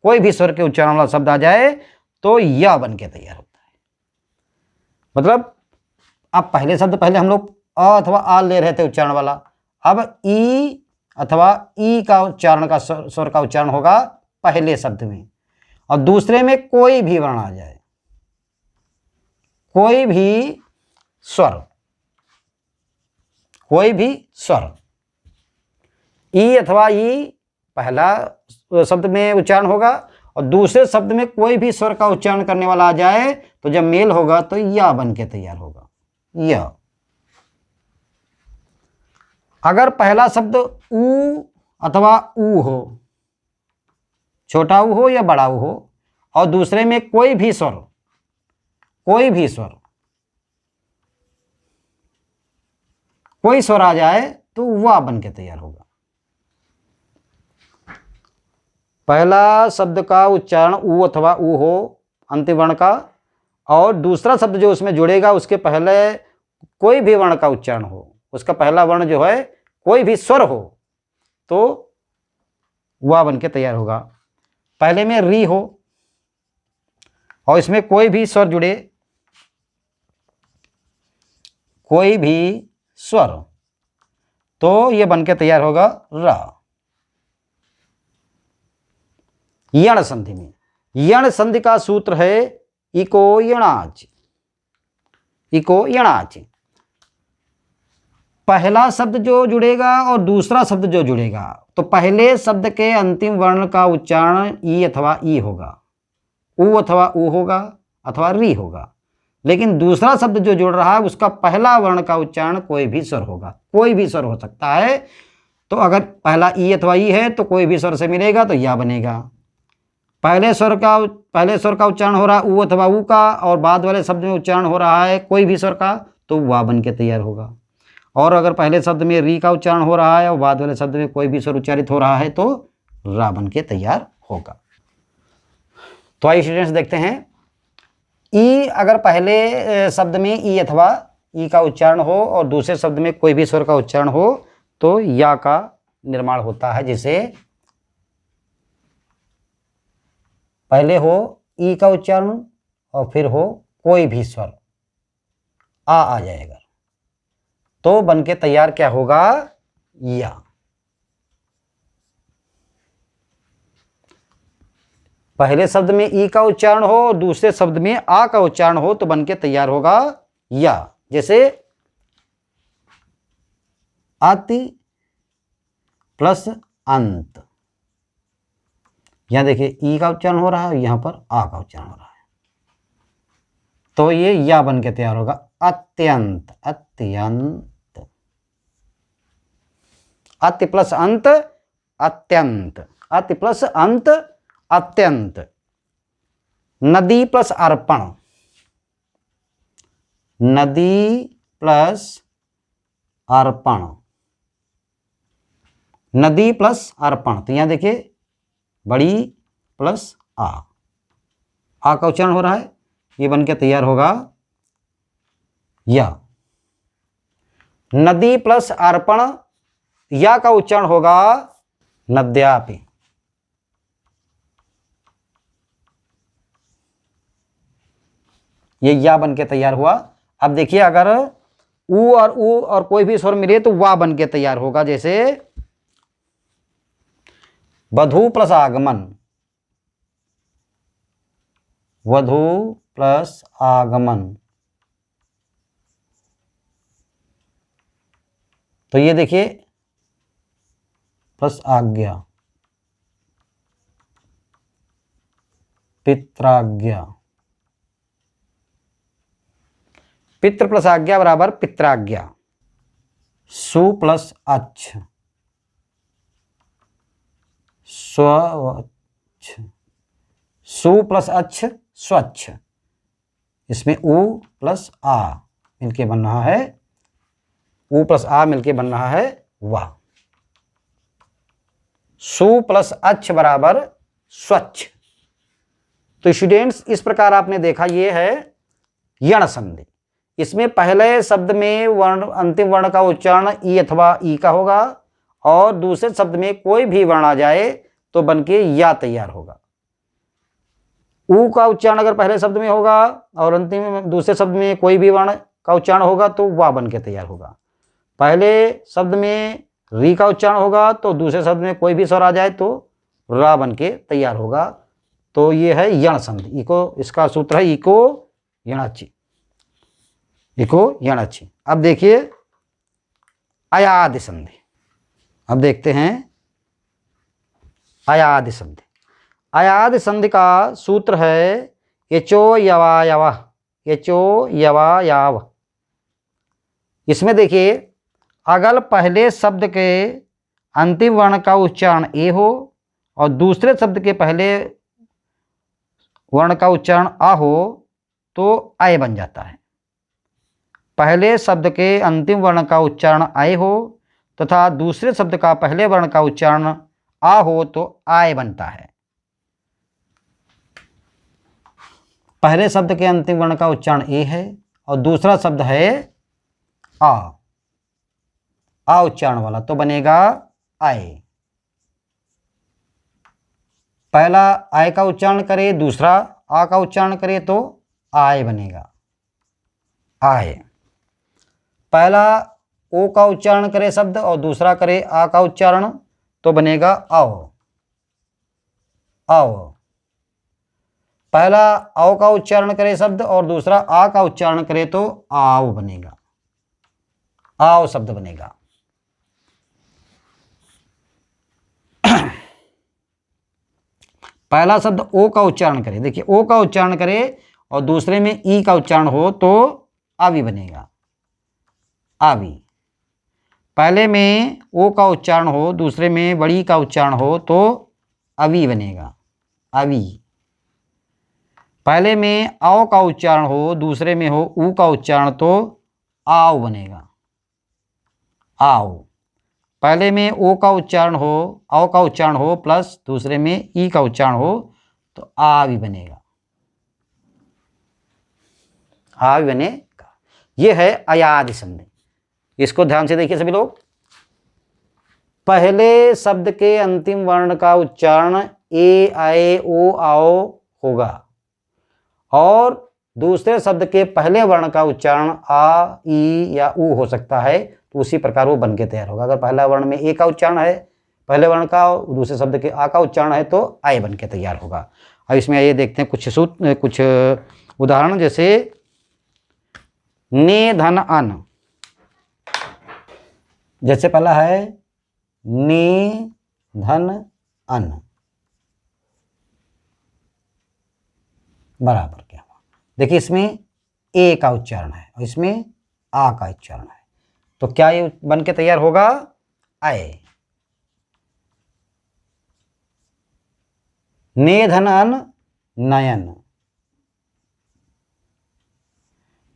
कोई भी स्वर के उच्चारण वाला शब्द आ जाए तो यह बन के तैयार होता है। मतलब अब पहले शब्द पहले हम लोग अ अथवा आ ले रहे थे उच्चारण वाला, अब ई अथवा ई का उच्चारण का स्वर का उच्चारण होगा पहले शब्द में और दूसरे में कोई भी वर्ण आ जाए, कोई भी स्वर, कोई भी स्वर, ई अथवा ई पहला शब्द में उच्चारण होगा और दूसरे शब्द में कोई भी स्वर का उच्चारण करने वाला आ जाए तो जब मेल होगा तो या बन के तैयार होगा, या। अगर पहला शब्द ऊ अथवा ऊ हो, छोटा ऊ हो या बड़ा ऊ हो और दूसरे में कोई भी स्वर, कोई भी स्वर, कोई स्वर आ जाए तो वाह बन के तैयार होगा। पहला शब्द का उच्चारण ऊ अथवा ऊ हो अंतिम वर्ण का, और दूसरा शब्द जो उसमें जुड़ेगा उसके पहले कोई भी वर्ण का उच्चारण हो, उसका पहला वर्ण जो है कोई भी स्वर हो तो वाह बन के तैयार होगा। पहले में री हो और इसमें कोई भी स्वर जुड़े, कोई भी स्वर, तो ये बन के तैयार होगा रा। यण संधि में, यण संधि का सूत्र है इको यणाच। इको यणाच, पहला शब्द जो जुड़ेगा और दूसरा शब्द जो जुड़ेगा, तो पहले शब्द के अंतिम वर्ण का उच्चारण ई अथवा ई होगा, ऊ अथवा ऊ होगा अथवा री होगा। लेकिन दूसरा शब्द जो जुड़ रहा है उसका पहला वर्ण का उच्चारण कोई भी स्वर होगा, कोई भी स्वर हो सकता है। तो अगर पहला ई अथवा ई है तो कोई भी स्वर से मिलेगा तो या बनेगा। पहले स्वर का उच्चारण हो रहा है ऊ अथवा ऊ का, और बाद वाले शब्द में उच्चारण हो रहा है कोई भी स्वर का, तो वाह बन के तैयार होगा। और अगर पहले शब्द में री का उच्चारण हो रहा है और बाद वाले शब्द में कोई भी स्वर उच्चारित हो रहा है तो रा बन के तैयार होगा। तो आइए स्टूडेंट्स देखते हैं, ई अगर पहले शब्द में ई अथवा ई का उच्चारण हो और दूसरे शब्द में कोई भी स्वर का उच्चारण हो तो या का निर्माण होता है। जैसे पहले हो ई का उच्चारण और फिर हो कोई भी स्वर, आ जाएगा तो बन के तैयार क्या होगा, या। पहले शब्द में ई का उच्चारण हो और दूसरे शब्द में आ का उच्चारण हो तो बन के तैयार होगा या। जैसे अति प्लस अंत, यहां देखिए ई का उच्चारण हो रहा है, यहां पर आ का उच्चारण हो रहा है, तो ये या बन के तैयार होगा अत्यंत। अत्यंत, अति प्लस अंत अत्यंत, अति प्लस अंत अत्यंत। नदी प्लस अर्पण, नदी प्लस अर्पण, नदी प्लस अर्पण। तो यहां देखिए बड़ी प्लस आ का उच्चारण हो रहा है, ये बन के तैयार होगा या। नदी प्लस अर्पण, या का उच्चारण होगा नद्यापि। ये या बन के तैयार हुआ। अब देखिए अगर ऊ और कोई भी स्वर मिले तो वाह बन के तैयार होगा। जैसे वधू प्लस आगमन, वधू प्लस आगमन, तो ये देखिए प्लस आज्ञा, पित्राज्ञा, पितृ प्लस आज्ञा बराबर पित्राज्ञा। सु प्लस अच्छ, स्वच्छ, सु प्लस अच्छ स्वच्छ। इसमें ऊ प्लस आ मिलके बन रहा है, ऊ प्लस आ मिलके बन रहा है वाह। सु प्लस अच्छ बराबर स्वच्छ। तो स्टूडेंट्स इस प्रकार आपने देखा, ये है यण संधि। इसमें पहले शब्द में वर्ण अंतिम वर्ण का उच्चारण ई अथवा ई का होगा और दूसरे शब्द में कोई भी वर्ण आ जाए तो बनके या तैयार होगा। ऊ का उच्चारण अगर पहले शब्द में होगा और अंतिम दूसरे शब्द में कोई भी वर्ण का उच्चारण होगा तो वाह बन के तैयार होगा। पहले शब्द में री का उच्चारण होगा तो दूसरे शब्द में कोई भी स्वर आ जाए तो रा बन के तैयार होगा। तो ये है यण संधि। इको, इसका सूत्र है इको यणाचि, इको यणाचि। अब देखिए अयादि संधि। अब देखते हैं अयादि संधि। अयादि संधि का सूत्र है यचो यवायव, यचो यवायाव। इसमें देखिए अगर पहले शब्द के अंतिम वर्ण का उच्चारण ए हो और दूसरे शब्द के पहले वर्ण का उच्चारण आ हो तो आय बन जाता है। पहले शब्द के अंतिम वर्ण का उच्चारण आय हो तथा दूसरे शब्द का पहले वर्ण का उच्चारण आ हो तो आय बनता है। पहले शब्द के अंतिम वर्ण का उच्चारण ए है और दूसरा शब्द है आ उच्चारण वाला, तो बनेगा आय। पहला आय का उच्चारण करे, दूसरा आ का उच्चारण करे तो आय बनेगा, आय। पहला ओ का उच्चारण करे शब्द और दूसरा करे आ का उच्चारण तो बनेगा आओ, आओ। पहला आओ का उच्चारण करे शब्द और दूसरा आ का उच्चारण करे तो आओ बनेगा, आओ शब्द बनेगा। पहला शब्द ओ का उच्चारण करे, देखिए ओ का उच्चारण करे और दूसरे में ई का उच्चारण हो तो आवी बनेगा, आवी। पहले में ओ का उच्चारण हो, दूसरे में बड़ी का उच्चारण हो तो अवी बनेगा, अवी। पहले में आओ का उच्चारण हो, दूसरे में हो ऊ का उच्चारण तो आओ बनेगा, आओ। पहले में ओ का उच्चारण हो, औ का उच्चारण हो प्लस दूसरे में ई का उच्चारण हो तो आ भी बनेगा, आ भी बनेगा। ये है अयादि संधि। इसको ध्यान से देखिए सभी लोग। पहले शब्द के अंतिम वर्ण का उच्चारण ए आए ओ आओ होगा और दूसरे शब्द के पहले वर्ण का उच्चारण आ ई या ऊ हो सकता है, तो उसी प्रकार वो बन के तैयार होगा। अगर पहला वर्ण में ए का उच्चारण है पहले वर्ण का, दूसरे शब्द के आ का उच्चारण है तो आय बन के तैयार होगा। अब इसमें आइए देखते हैं कुछ उदाहरण, जैसे ने धन अन। जैसे पहला है ने धन अन बराबर क्या हुआ, देखिए इसमें ए का उच्चारण है और इसमें आ का उच्चारण है, तो क्या ये बन के तैयार होगा, आय। ने धन अन नयन,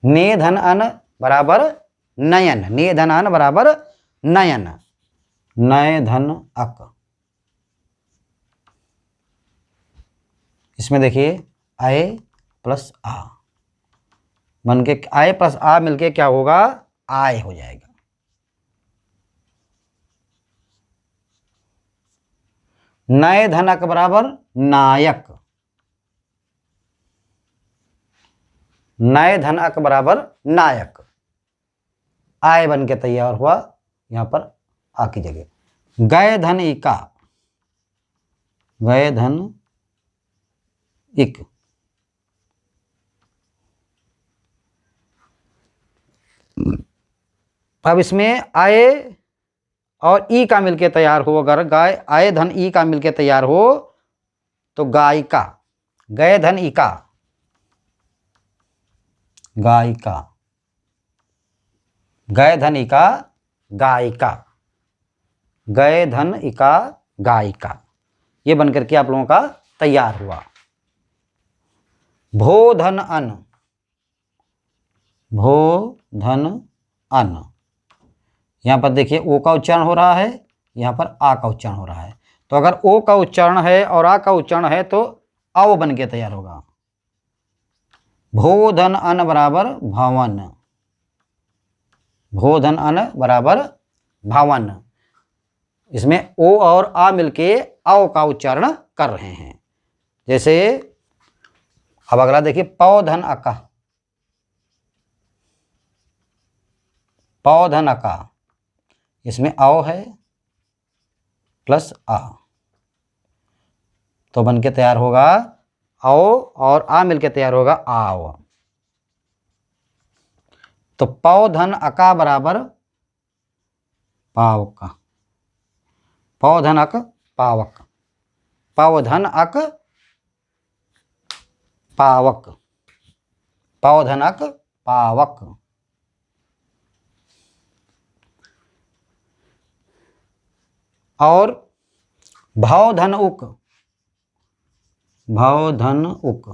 ने धन अन बराबर नयन, ने धन अन बराबर नयन। नय धन अक, इसमें देखिए आय प्लस आ बन के, आय प्लस आ मिलके क्या होगा, आय हो जाएगा। नय धन अक बराबर नायक, नय धन अक बराबर नायक, आय बन के तैयार हुआ यहां पर आ की जगह। गय धन इका, गय धन इक, अब इसमें आय और ई का मिलके तैयार हो, अगर गाय आय धन ई का मिलके तैयार हो तो गायिका, गय धन इका गायिका, गय धन इका गायिका, गय धन इका गायिका, ये बनकर के आप लोगों का तैयार हुआ। भो धन अन, भो धन अन, यहां पर देखिए ओ का उच्चारण हो रहा है, यहां पर आ का उच्चारण हो रहा है, तो अगर ओ का उच्चारण है और आ का उच्चारण है तो आओ बन के तैयार होगा। भो धन अन बराबर भवन, भो धन अन बराबर भवन, इसमें ओ और आ मिलके आओ का उच्चारण कर रहे हैं। जैसे अब अगला देखिए पौ धन अका, पौ धन अका, इसमें आओ है प्लस आ, तो बन के तैयार होगा आओ और आ मिलके तैयार होगा आओ। तो पौ धन अका बराबर पावक, पौ धन अक पावक, पौ धन अक पावक, पौ धन अक पावक। और भव धन उक, भव धन उक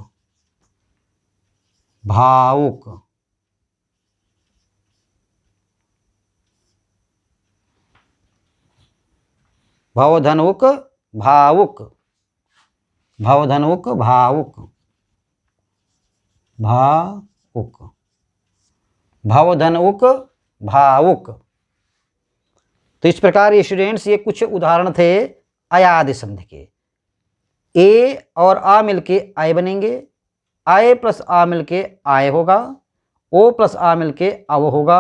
भावुक, भवधनुक भावुक, भवधनुक भावुक, भावुक, भवधनुक भावुक। तो इस प्रकार ये स्टूडेंट्स, ये कुछ उदाहरण थे अयादि संधि के। ए और आ मिलके आय बनेंगे, आय प्लस आ मिलके आय होगा, ओ प्लस आ मिलके अव होगा,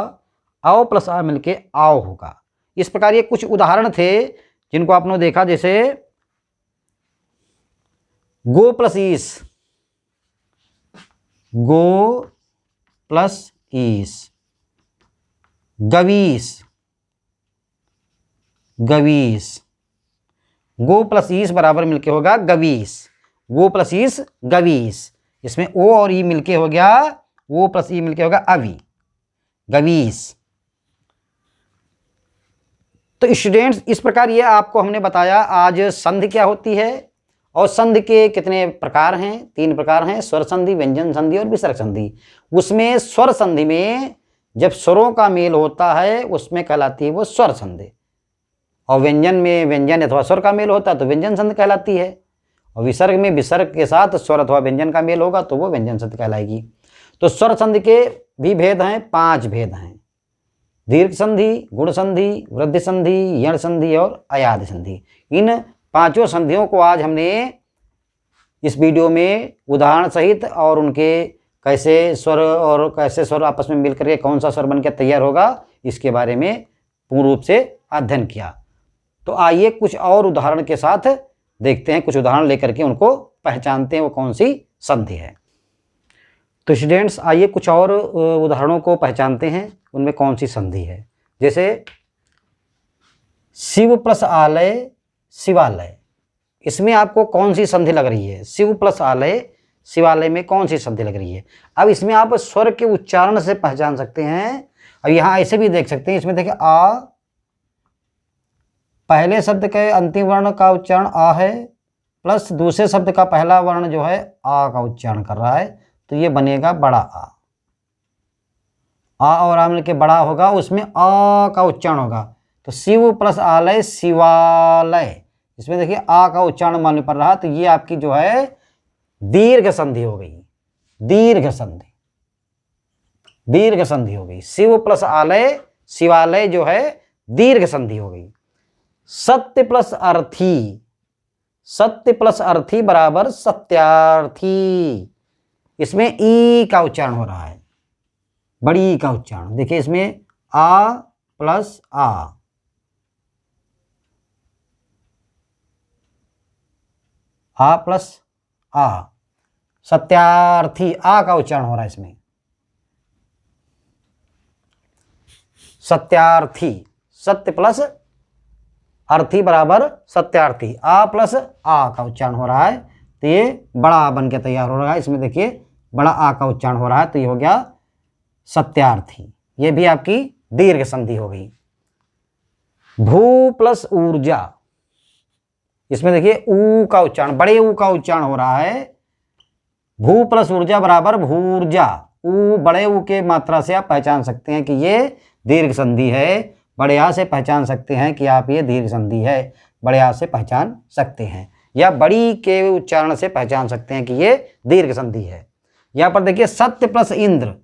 आओ प्लस आ मिलके आओ होगा। इस प्रकार ये कुछ उदाहरण थे जिनको आपने देखा, जैसे गो प्लस ईस, गो प्लस ईस, गवीस, गवीस, गो प्लस ईस बराबर मिलके होगा गवीस, गो प्लस ईस गवीस। इसमें ओ और ई मिलके हो गया, ओ प्लस ई मिलके होगा अवी, गवीस। तो स्टूडेंट्स, इस प्रकार ये आपको हमने बताया आज संधि क्या होती है और संधि के कितने प्रकार हैं। 3 प्रकार हैं, स्वर संधि, व्यंजन संधि और विसर्ग संधि। उसमें स्वर संधि में जब स्वरों का मेल होता है उसमें कहलाती है वो स्वर संधि, और व्यंजन में व्यंजन अथवा स्वर का मेल होता है तो व्यंजन संधि कहलाती है, और विसर्ग में विसर्ग के साथ स्वर अथवा व्यंजन का मेल होगा तो वो व्यंजन संधि कहलाएगी। तो स्वर संधि के भी भेद हैं, 5 भेद हैं, दीर्घ संधि, गुण संधि, वृद्धि संधि, यण संधि और अयादि संधि। इन 5 संधियों को आज हमने इस वीडियो में उदाहरण सहित और उनके कैसे स्वर और कैसे स्वर आपस में मिलकर के कौन सा स्वर बनकर तैयार होगा इसके बारे में पूर्ण रूप से अध्ययन किया। तो आइए कुछ और उदाहरण के साथ देखते हैं, कुछ उदाहरण लेकर के उनको पहचानते हैं वो कौन सी संधि है। तो स्टूडेंट्स, आइए कुछ और उदाहरणों को पहचानते हैं उनमें कौन सी संधि है। जैसे शिव प्लस आलय शिवालय, इसमें आपको कौन सी संधि लग रही है? शिव प्लस आलय शिवालय में कौन सी संधि लग रही है? अब इसमें आप स्वर के उच्चारण से पहचान सकते हैं। अब यहाँ ऐसे भी देख सकते हैं, इसमें देखिए आ, पहले शब्द के अंतिम वर्ण का उच्चारण आ है, प्लस दूसरे शब्द का पहला वर्ण जो है आ का उच्चारण कर रहा है, तो ये बनेगा बड़ा आ और आ मिलके बड़ा होगा, उसमें आ का उच्चारण होगा। तो शिव प्लस आलय शिवालय, इसमें देखिए आ का उच्चारण मालूम पड़ रहा, तो ये आपकी जो है दीर्घ संधि हो गई, दीर्घ संधि, दीर्घ संधि हो गई। शिव प्लस आलय शिवालय जो है दीर्घ संधि हो गई। सत्य प्लस अर्थी, सत्य प्लस अर्थी बराबर सत्यार्थी, इसमें ई का उच्चारण हो रहा है, बड़ी का उच्चारण। देखिए इसमें आ प्लस आ प्लस आ, सत्यार्थी, आ का उच्चारण हो रहा है इसमें, सत्यार्थी, सत्य प्लस अर्थी बराबर सत्यार्थी, आ प्लस आ का उच्चारण हो रहा है, तो ये बड़ा बन के तैयार हो रहा है। इसमें देखिए बड़ा आ का उच्चारण हो रहा है, तो ये हो गया सत्यार्थी, ये भी आपकी दीर्घ संधि हो गई। भू प्लस ऊर्जा, इसमें देखिए ऊ का उच्चारण, बड़े ऊ का उच्चारण हो रहा है। भू प्लस ऊर्जा बराबर भूर्जा, ऊ बड़े ऊ के मात्रा से आप पहचान सकते हैं कि ये दीर्घ संधि है। बड़े आ से पहचान सकते हैं कि आप ये दीर्घ संधि है, बड़े आ से पहचान सकते हैं, या बड़ी के उच्चारण से पहचान सकते हैं कि ये दीर्घ संधि है। यहाँ पर देखिए सत्य प्लस इंद्र,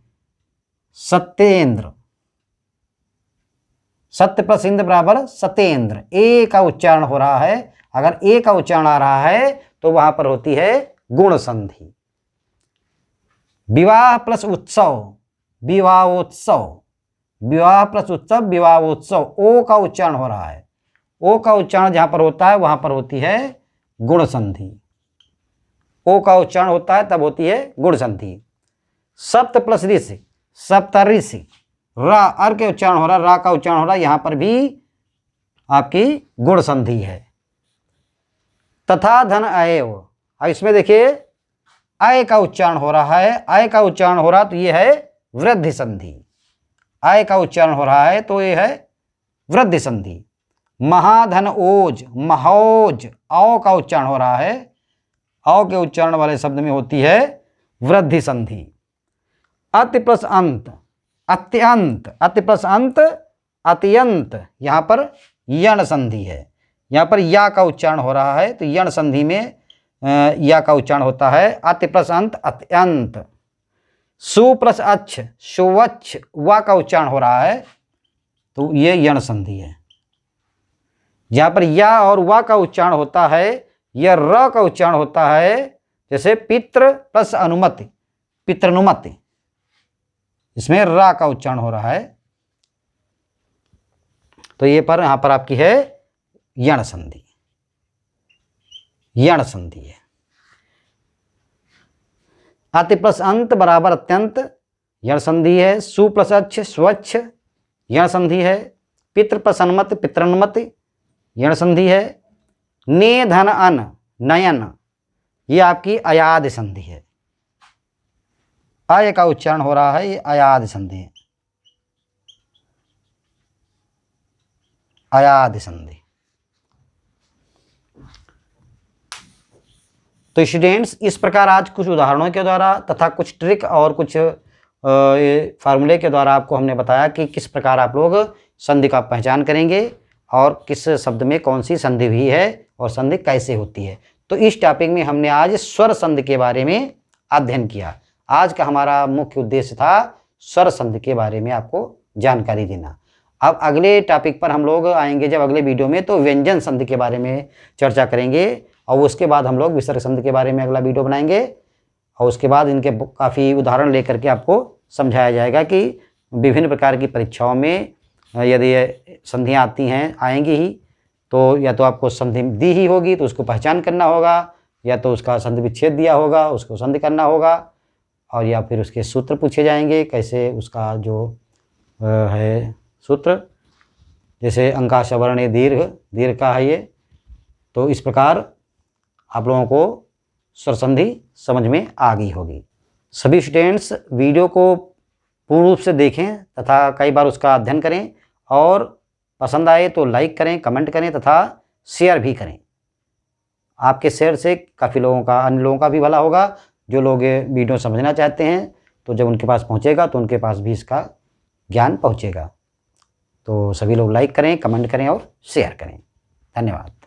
सत्येंद्र, सत्य प्लस इंद्र बराबर सत्येंद्र, ए का उच्चारण हो रहा है। अगर ए का उच्चारण आ रहा है तो वहां पर होती है गुण संधि। विवाह प्लस उत्सव विवाहोत्सव, विवाह प्लस उत्सव विवाहोत्सव, ओ का उच्चारण हो रहा है, ओ का उच्चारण जहां पर होता है वहां पर होती है गुण संधि, ओ का उच्चारण होता है तब होती है गुण संधि। सप्त प्लस ऋषि सप्तऋषि, रा अर के उच्चारण हो रहा है, रा का उच्चारण हो रहा है, यहां पर भी आपकी गुण संधि है। तथा धन अयव, अब इसमें देखिए अय का उच्चारण हो रहा है, अय का उच्चारण हो रहा तो ये है वृद्धि संधि, अय का उच्चारण हो रहा है तो ये है वृद्धि संधि। महाधन ओज महोज, औ का उच्चारण हो रहा है, औ के उच्चारण वाले शब्द में होती है वृद्धि संधि। अति प्लस अंत अत्यंत, अति प्लस अंत अत्यंत, यहां पर यण संधि है, यहाँ पर या का उच्चारण हो रहा है, तो यण संधि में या का उच्चारण होता है अति प्लस अंत अत्यंत। सु प्लस अच्छ सुवच्छ, वा का उच्चारण हो रहा है, तो ये यण संधि है। जहाँ पर या और वा का उच्चारण होता है, यह र का उच्चारण होता है, जैसे पितृ प्लस अनुमति, पितृनुमति, इसमें रा का उच्चारण हो रहा है, तो ये पर यहाँ पर आपकी है यण संधि, यण संधि है। अति प्लस अंत बराबर अत्यंत, यण संधि है। सु प्लस अच्छ स्वच्छ, यण संधि है। पितृ प्लस अनुमति पितृनुमति, यण संधि है। ने धन अन नयन, ये आपकी अयाद संधि है। आय का उच्चारण हो रहा है, ये अयाद संधि है, अयाद संधि। तो स्टूडेंट्स, इस प्रकार आज कुछ उदाहरणों के द्वारा तथा कुछ ट्रिक और कुछ फार्मूले के द्वारा आपको हमने बताया कि किस प्रकार आप लोग संधि का पहचान करेंगे और किस शब्द में कौन सी संधि भी है और संधि कैसे होती है। तो इस टॉपिक में हमने आज स्वर संधि के बारे में अध्ययन किया। आज का हमारा मुख्य उद्देश्य था स्वर संधि के बारे में आपको जानकारी देना। अब अगले टॉपिक पर हम लोग आएंगे जब अगले वीडियो में, तो व्यंजन संधि के बारे में चर्चा करेंगे और उसके बाद हम लोग विसर्ग संधि के बारे में अगला वीडियो बनाएंगे और उसके बाद इनके काफ़ी उदाहरण लेकर के आपको समझाया जाएगा कि विभिन्न प्रकार की परीक्षाओं में यदि संधियाँ आती हैं, आएंगी ही, तो या तो आपको संधि दी ही होगी तो उसको पहचान करना होगा, या तो उसका संधि विच्छेद दिया होगा उसको संधि करना होगा, और या फिर उसके सूत्र पूछे जाएंगे, कैसे उसका जो है सूत्र, जैसे अंकाश वर्ण दीर्घ, दीर्घ का है ये। तो इस प्रकार आप लोगों को स्वर संधि समझ में आ गई होगी। सभी स्टूडेंट्स वीडियो को पूर्ण रूप से देखें तथा कई बार उसका अध्ययन करें, और पसंद आए तो लाइक करें, कमेंट करें तथा शेयर भी करें। आपके शेयर से काफ़ी लोगों का, अन्य लोगों का भी भला होगा। जो लोग वीडियो समझना चाहते हैं तो जब उनके पास पहुंचेगा तो उनके पास भी इसका ज्ञान पहुंचेगा। तो सभी लोग लाइक करें, कमेंट करें और शेयर करें। धन्यवाद।